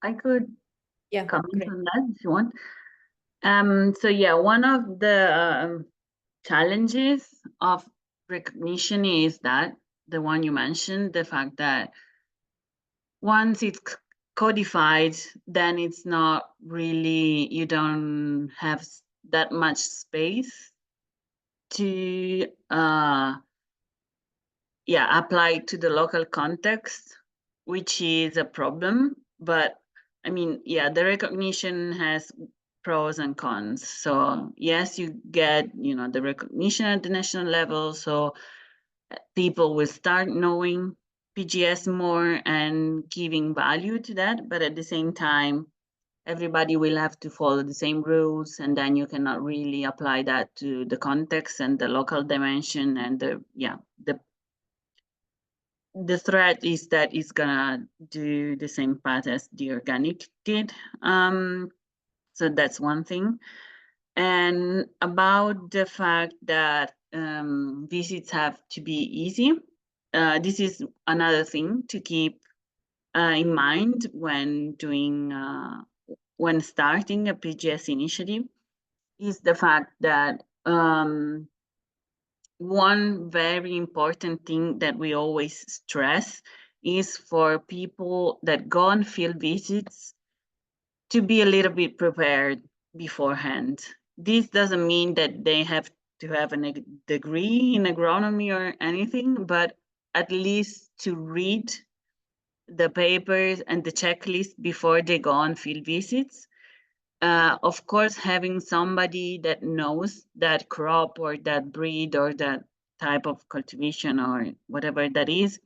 I could comment great. on that if you want. So yeah, one of the challenges of recognition is that the one you mentioned, the fact that once it's codified, then it's not really, you don't have that much space to apply to the local context, which is a problem. But I mean, the recognition has pros and cons. So yes, you get, the recognition at the national level, so people will start knowing PGS more and giving value to that. But at the same time, everybody will have to follow the same rules, and then you cannot really apply that to the context and the local dimension. And the threat is that it's gonna do the same path as the organic did. So that's one thing. And about the fact that visits have to be easy, this is another thing to keep in mind when when starting a PGS initiative, is the fact that one very important thing that we always stress is for people that go on field visits to be a little bit prepared beforehand. This doesn't mean that they have to have a degree in agronomy or anything, but at least to read the papers and the checklist before they go on field visits. Of course, having somebody that knows that crop or that breed or that type of cultivation or whatever that is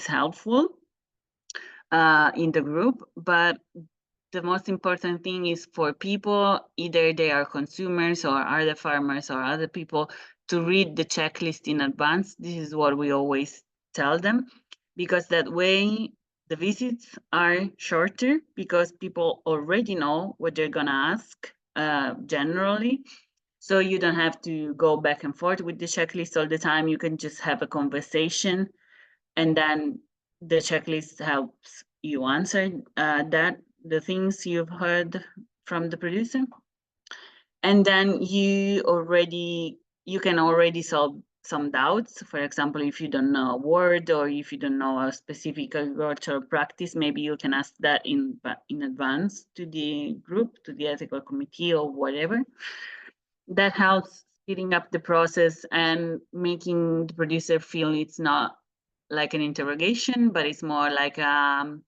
helpful in the group. But the most important thing is for people, either they are consumers or other farmers or other people, to read the checklist in advance. This is what we always tell them, because that way the visits are shorter, because people already know what they're gonna ask generally. So you don't have to go back and forth with the checklist all the time. You can just have a conversation, and then the checklist helps you answer the things you've heard from the producer. And then you can already solve some doubts. For example, if you don't know a word or if you don't know a specific agricultural practice, maybe you can ask that in advance to the group, to the ethical committee or whatever. That helps speeding up the process and making the producer feel it's not like an interrogation, but it's more like a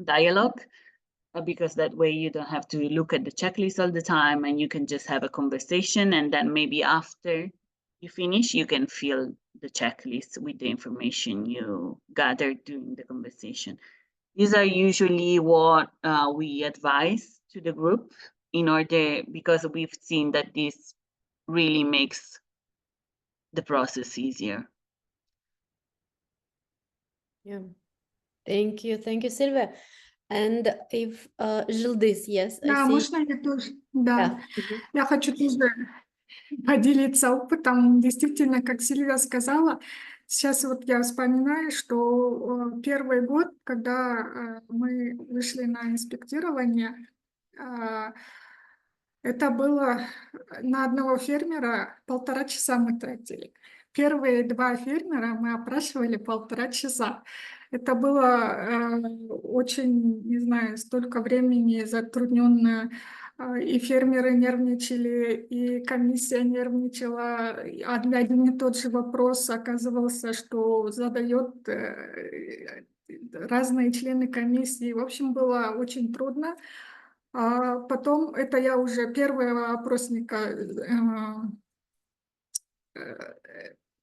dialogue, because that way you don't have to look at the checklist all the time, and you can just have a conversation, and then maybe after you finish, you can fill the checklist with the information you gathered during the conversation. These are usually what we advise to the group because we've seen that this really makes the process easier. Yeah, thank you, Silvia. And if Gildis, yes, Да, I see. можно я тоже? Да, я хочу тоже поделиться опытом. Действительно, как Сильвия сказала, сейчас вот я вспоминаю, что первый год, когда мы вышли на инспектирование, Это было на одного фермера 1,5 часа мы тратили. Первые 2 фермера мы опрашивали 1,5 часа. Это было очень, не знаю, столько времени затрудненно. И фермеры нервничали, и комиссия нервничала. Один и тот же вопрос оказывался, что задает разные члены комиссии. В общем, было очень трудно. А потом, это я уже первого опросника,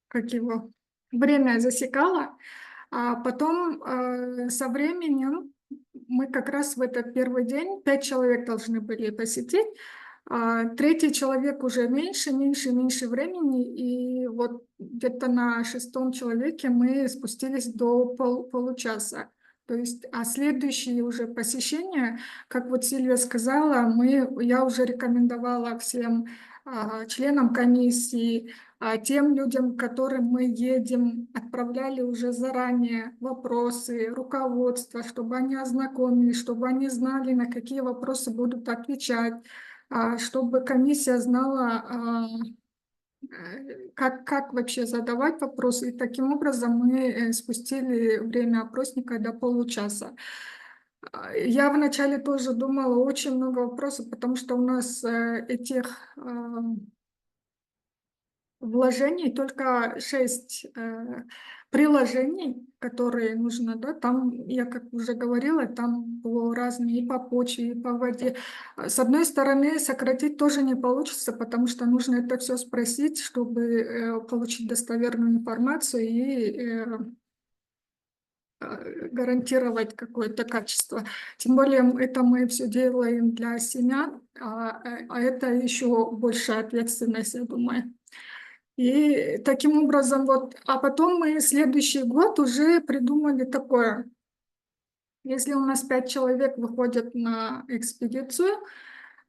как его, время засекала, а потом со временем мы как раз в этот первый день 5 человек должны были посетить, а третий человек уже меньше времени, и вот где-то на 6-м человеке мы спустились до получаса. То есть, а следующие уже посещения, как вот Сильвия сказала, я уже рекомендовала всем членам комиссии, тем людям, к которым мы едем, отправляли уже заранее вопросы, руководство, чтобы они ознакомились, чтобы они знали, на какие вопросы будут отвечать, чтобы комиссия знала, как вообще задавать вопросы. И таким образом мы спустили время опросника до получаса. Я вначале тоже думала, очень много вопросов, потому что у нас этих вложений только 6 приложений, которые нужно, да, там, я как уже говорила, там было разные и по почве, и по воде. С одной стороны, сократить тоже не получится, потому что нужно это все спросить, чтобы получить достоверную информацию и гарантировать какое-то качество. Тем более это мы все делаем для семян, а это еще большая ответственность, я думаю. И таким образом вот, а потом мы следующий год уже придумали такое. Если у нас 5 человек выходят на экспедицию,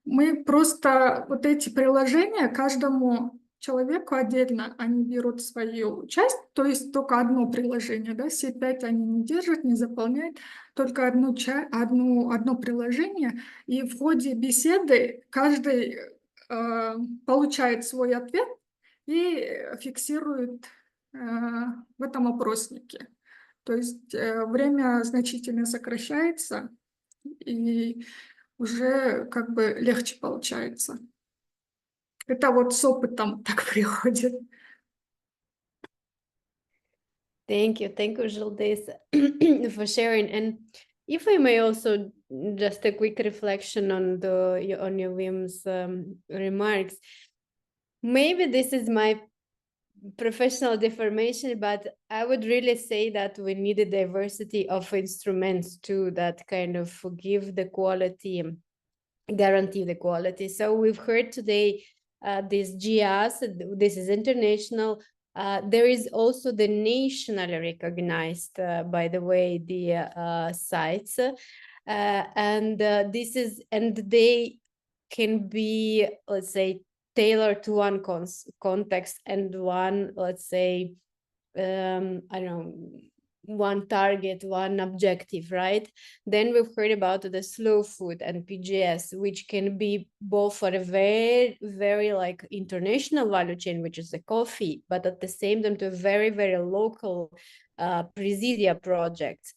мы просто вот эти приложения каждому человеку отдельно они берут свою часть, то есть только одно приложение, да, все 5 они не держат, не заполняют, только одно приложение, и в ходе беседы каждый получает свой ответ и фиксирует в этом опроснике. То есть время значительно сокращается, и уже как бы легче получается. Это вот с опытом так приходит. Thank you, Gildes, for sharing. And if I may also just a quick reflection on your Wim's remarks. Maybe this is my professional deformation, but I would really say that we need a diversity of instruments too that kind of give the quality, guarantee the quality. So we've heard today this GIAS, this is international. There is also the nationally recognized, by the way, the sites, and they can be, let's say, tailored to one context and one, let's say, I don't know, one target, one objective, right? Then we've heard about the slow food and PGS, which can be both for a very, very like international value chain, which is the coffee, but at the same time to a very, very local Presidia projects.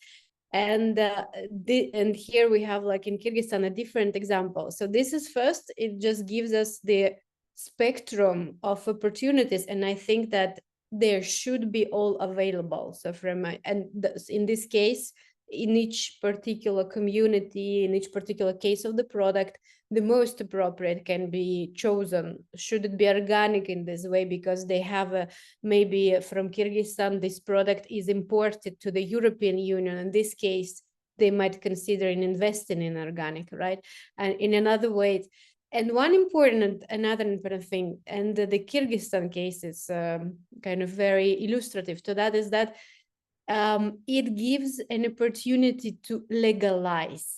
And here we have, like in Kyrgyzstan, a different example. So this is first, it just gives us the spectrum of opportunities, and I think that there should be all available. So in this case, in each particular community, in each particular case of the product, the most appropriate can be chosen. Should it be organic in this way, because they have maybe from Kyrgyzstan, this product is imported to the European Union. In this case, they might consider investing in organic, right? And in another way, and another important thing, and the Kyrgyzstan case is kind of very illustrative to that, is that it gives an opportunity to legalize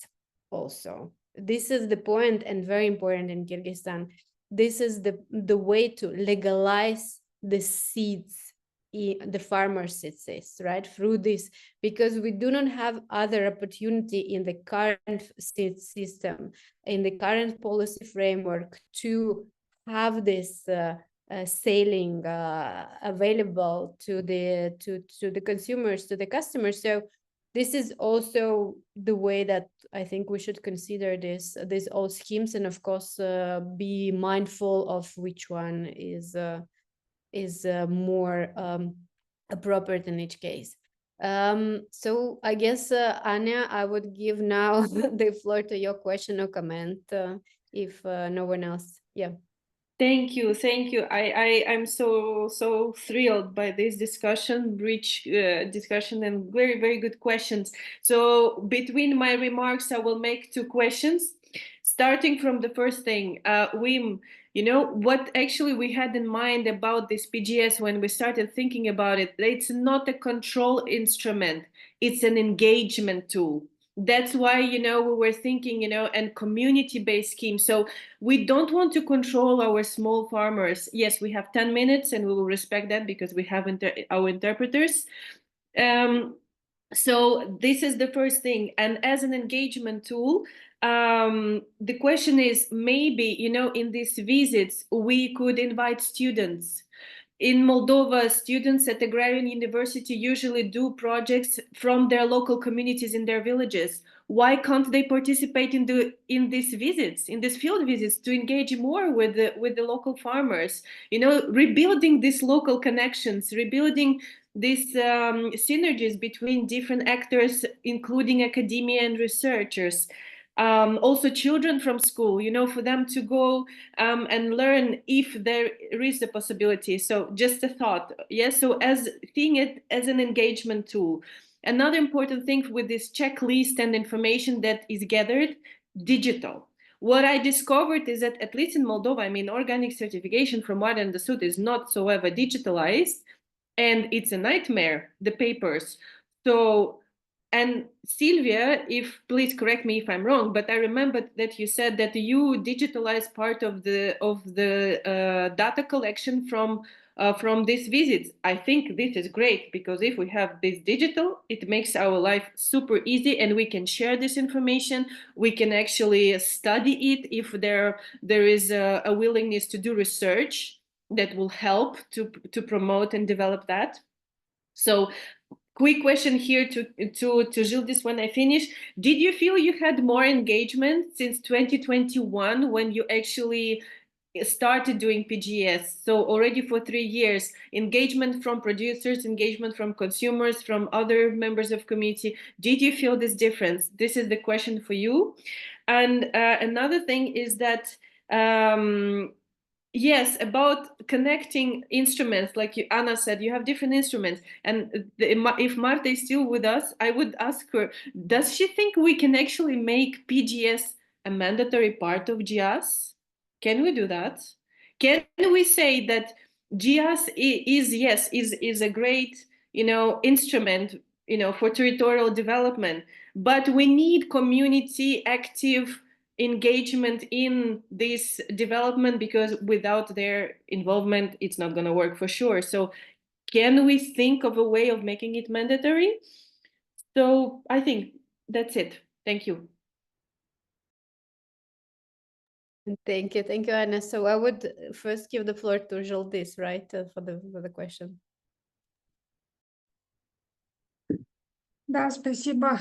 also. This is the point, and very important in Kyrgyzstan. This is the way to legalize the seeds the farmers, it says, right, through this, because we do not have other opportunity in the current system, in the current policy framework, to have this selling available to the consumers, to the customers. So this is also the way that I think we should consider these all schemes, and of course be mindful of which one is more appropriate in each case. So I guess, Anya, I would give now the floor to your question or comment, if no one else. Yeah. Thank you. I'm so thrilled by this discussion, rich discussion, and very, very good questions. So between my remarks, I will make two questions. Starting from the first thing, Wim, you know, what actually we had in mind about this PGS when we started thinking about it, it's not a control instrument, it's an engagement tool. That's why, you know, we were thinking, you know, and community-based schemes. So we don't want to control our small farmers. Yes, we have 10 minutes and we will respect that because we have our interpreters. So this is the first thing. And as an engagement tool, the question is maybe, you know, in these visits, we could invite students. In Moldova, students at Agrarian University usually do projects from their local communities in their villages. Why can't they participate in these visits, in these field visits, to engage more with the local farmers? You know, rebuilding these local connections, rebuilding these synergies between different actors, including academia and researchers. Also children from school, you know, for them to go and learn if there is a possibility. So just a thought. Yes, so as seeing it as an engagement tool. Another important thing with this checklist and information that is gathered, digital. What I discovered is that, at least in Moldova, I mean, organic certification, from what I understood, is not so ever digitalized, and it's a nightmare, the papers. So, and Sylvia, please correct me if I'm wrong, but I remember that you said that you digitalized part of the data collection from these visits. I think this is great, because if we have this digital, it makes our life super easy, and we can share this information. We can actually study it if there is a willingness to do research that will help to promote and develop that. So quick question here to Gildis when I finish. Did you feel you had more engagement since 2021 when you actually started doing PGS? So already for 3 years, engagement from producers, engagement from consumers, from other members of community. Did you feel this difference? This is the question for you. And another thing is that, yes, about connecting instruments, like Anna said, you have different instruments. And if Marta is still with us, I would ask her, does she think we can actually make PGS a mandatory part of GIAS? Can we do that? Can we say that GIAS is a great, you know, instrument, you know, for territorial development, but we need community active engagement in this development, because without their involvement, it's not going to work for sure. So can we think of a way of making it mandatory? So I think that's it. Thank you. Thank you, Anna. So I would first give the floor to Gildis, right, for the question. Да, спасибо.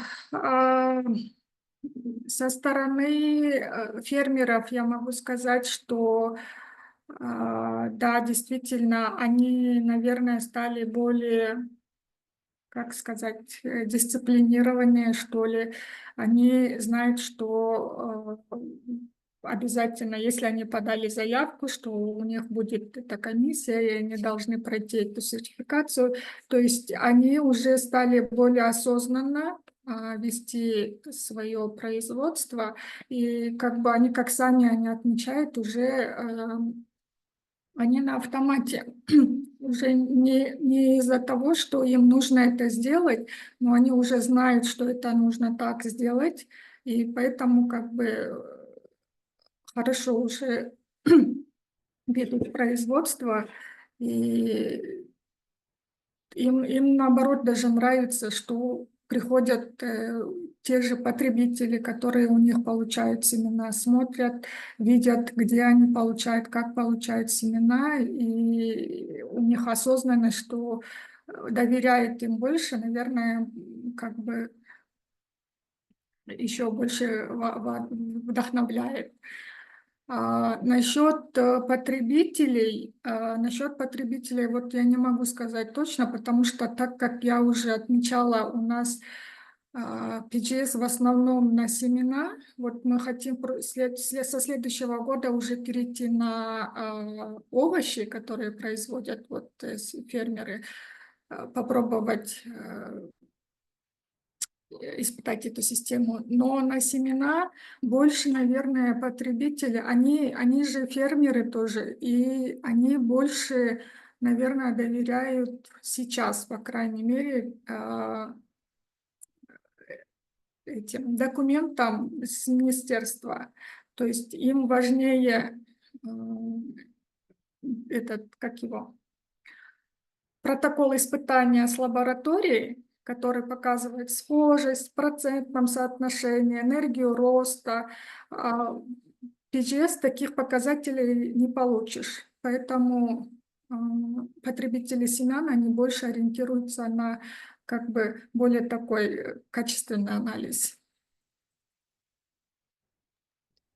Со стороны фермеров я могу сказать, что да, действительно, они, наверное, стали более, как сказать, дисциплинированные, что ли. Они знают, что обязательно, если они подали заявку, что у них будет эта комиссия, и они должны пройти эту сертификацию. То есть они уже стали более осознанно вести свое производство, и как бы они, как сами они отмечают, уже они на автомате, уже не из-за того, что им нужно это сделать, но они уже знают, что это нужно так сделать, и поэтому как бы хорошо уже ведут производство, и им наоборот даже нравится, что приходят те же потребители, которые у них получают семена, смотрят, видят, где они получают, как получают семена, и у них осознанность, что доверяет им больше, наверное, как бы еще больше вдохновляет. Насчет потребителей, вот я не могу сказать точно, потому что, так как я уже отмечала, у нас PGS в основном на семена. Вот мы хотим со следующего года уже перейти на овощи, которые производят вот фермеры, попробовать испытать эту систему. Но на семена больше, наверное, потребители, они же фермеры тоже, и они больше, наверное, доверяют сейчас, по крайней мере, этим документам с министерства. То есть им важнее как его, протокол испытания с лабораторией, который показывает схожесть, в процентном соотношении, энергию роста. PGS таких показателей не получишь. Поэтому потребители семян, они больше ориентируются на как бы более такой качественный анализ.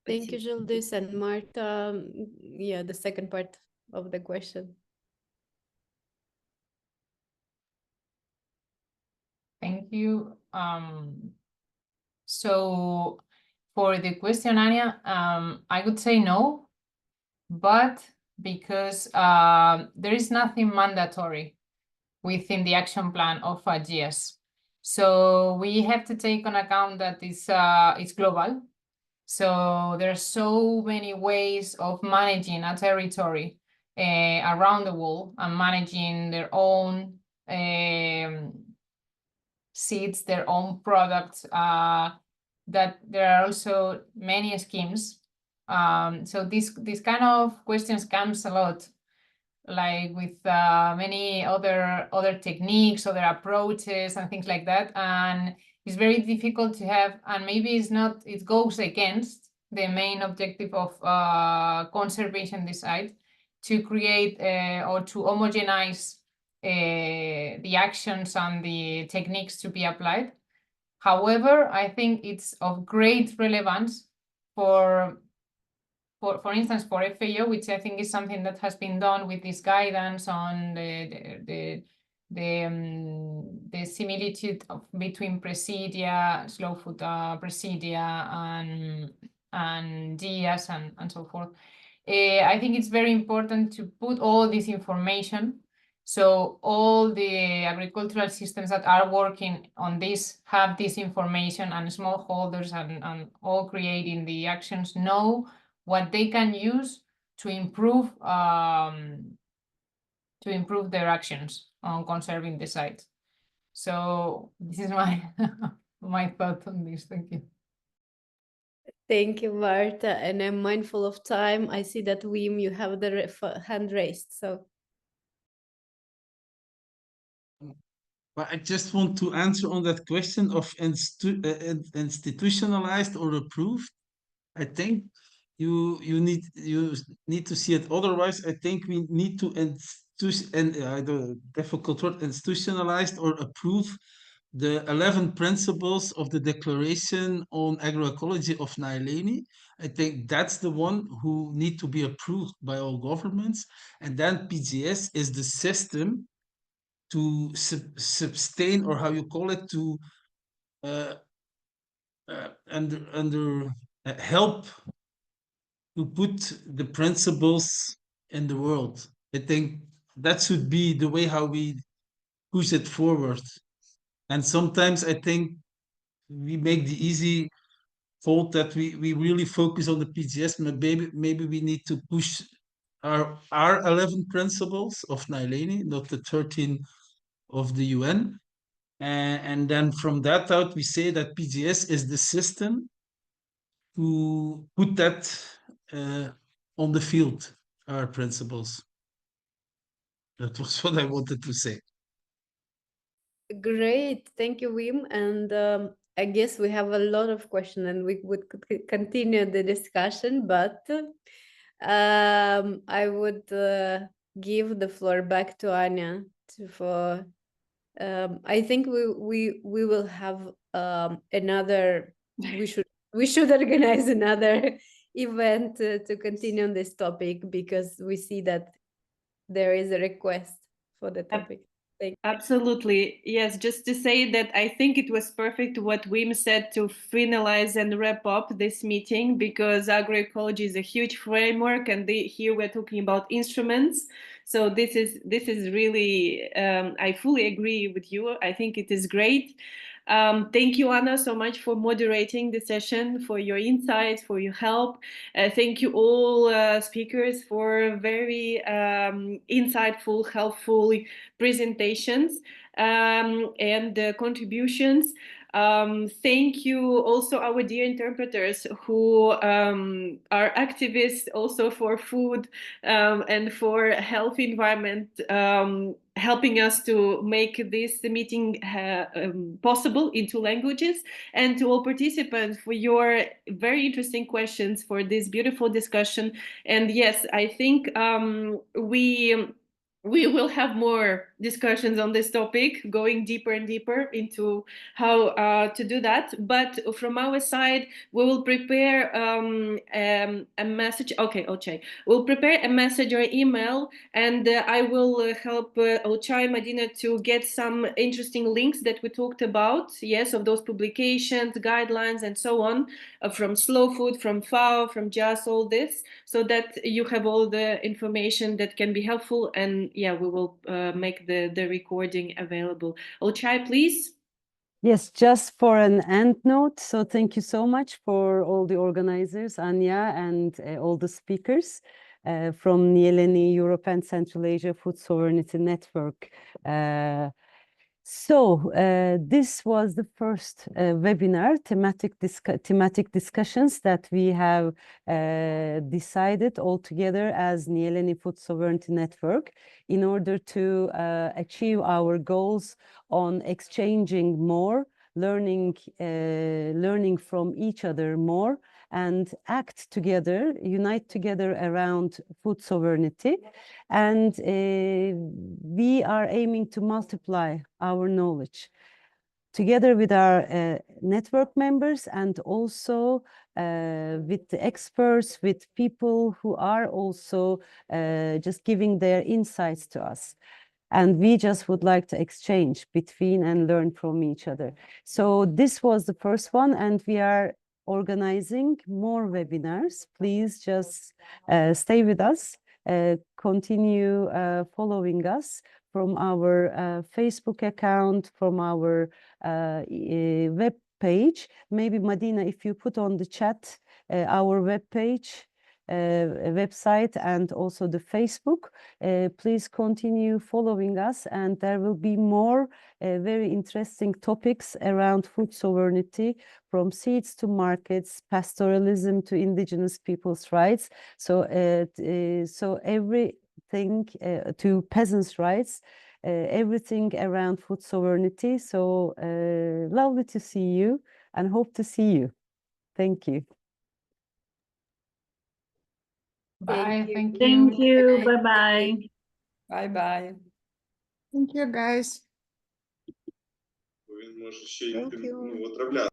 Thank you, Gildes and Marta. Yeah, the second part of the question. Thank you. So for the question, Anya, I would say no, but because there is nothing mandatory within the action plan of GS. So we have to take on account that it's global. So there are so many ways of managing a territory around the world and managing their own seeds, their own products, that there are also many schemes. So this kind of questions comes a lot, like with many other techniques, other approaches and things like that. And it's very difficult to have, and maybe it goes against the main objective of conservation design, to create or to homogenize the actions and the techniques to be applied. However, I think it's of great relevance for instance, for FAO, which I think is something that has been done with this guidance on the similitude between Presidia, slow food Presidia, and GIAS and so forth. I think it's very important to put all this information, so all the agricultural systems that are working on this have this information, and smallholders and all creating the actions know what they can use to improve their actions on conserving the site. So this is my my thought on this. Thank you. Thank you, Marta. And I'm mindful of time. I see that, Wim, you have the hand raised. So. But I just want to answer on that question of institutionalized or approved. I think you need to see it otherwise. I think we need to difficult word, institutionalized or approve the 11 principles of the Declaration on Agroecology of Naileni. I think that's the one who need to be approved by all governments. And then PGS is the system to sustain, or how you call it, to help to put the principles in the world. I think that should be the way how we push it forward. And sometimes I think we make the easy fault that we really focus on the PGS, but maybe we need to push our 11 principles of Naileni, not the 13 of the UN. And then from that out, we say that PGS is the system to put that on the field, our principles. That was what I wanted to say. Great, thank you, Wim. And I guess we have a lot of questions and we would continue the discussion, but I would give the floor back to Anya for I think we will have another we should organize another event to continue on this topic because we see that there is a request for the topic. Thank you. Absolutely. Yes, just to say that I think it was perfect what Wim said to finalize and wrap up this meeting because agroecology is a huge framework and here we're talking about instruments. So this is really, I fully agree with you. I think it is great. Thank you, Anna, so much for moderating the session, for your insights, for your help. Thank you all speakers for very insightful, helpful presentations and contributions. Thank you also our dear interpreters who are activists also for food and for health environment, helping us to make this meeting possible in 2 languages, and to all participants for your very interesting questions, for this beautiful discussion. And yes, I think we will have more discussions on this topic, going deeper and deeper into how to do that. But from our side, we will prepare a message. Okay, Ochai, we'll prepare a message or email, and I will help Ochai, Madina, to get some interesting links that we talked about. Yes, of those publications, guidelines, and so on, from Slow Food, from FAO, from JAS, all this, so that you have all the information that can be helpful. And yeah, we will make the recording available. Ochai, please. Yes, just for an end note. So thank you so much for all the organizers, Anya, and all the speakers from Nieleni Europe and Central Asia Food Sovereignty Network. This was the first webinar, thematic discussions that we have decided all together as Nieleni Food Sovereignty Network in order to achieve our goals on exchanging more, learning from each other more, and act together, unite together around food sovereignty. And we are aiming to multiply our knowledge together with our network members, and also with the experts, with people who are also just giving their insights to us. And we just would like to exchange between and learn from each other. So this was the first one, and we are organizing more webinars. Please just stay with us, continue following us from our Facebook account, from our web page. Maybe Madina, if you put on the chat our web page, website, and also the Facebook, please continue following us, and there will be more very interesting topics around food sovereignty, from seeds to markets, pastoralism to indigenous people's rights, so everything to peasants' rights, everything around food sovereignty. So lovely to see you and hope to see you. Thank you. Bye. Thank you. Thank you. Bye-bye. Bye-bye. Thank you, guys. Thank you.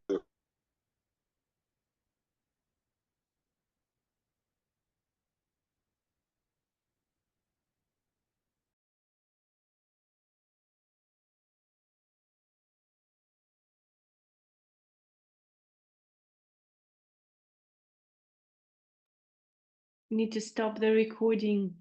Need to stop the recording.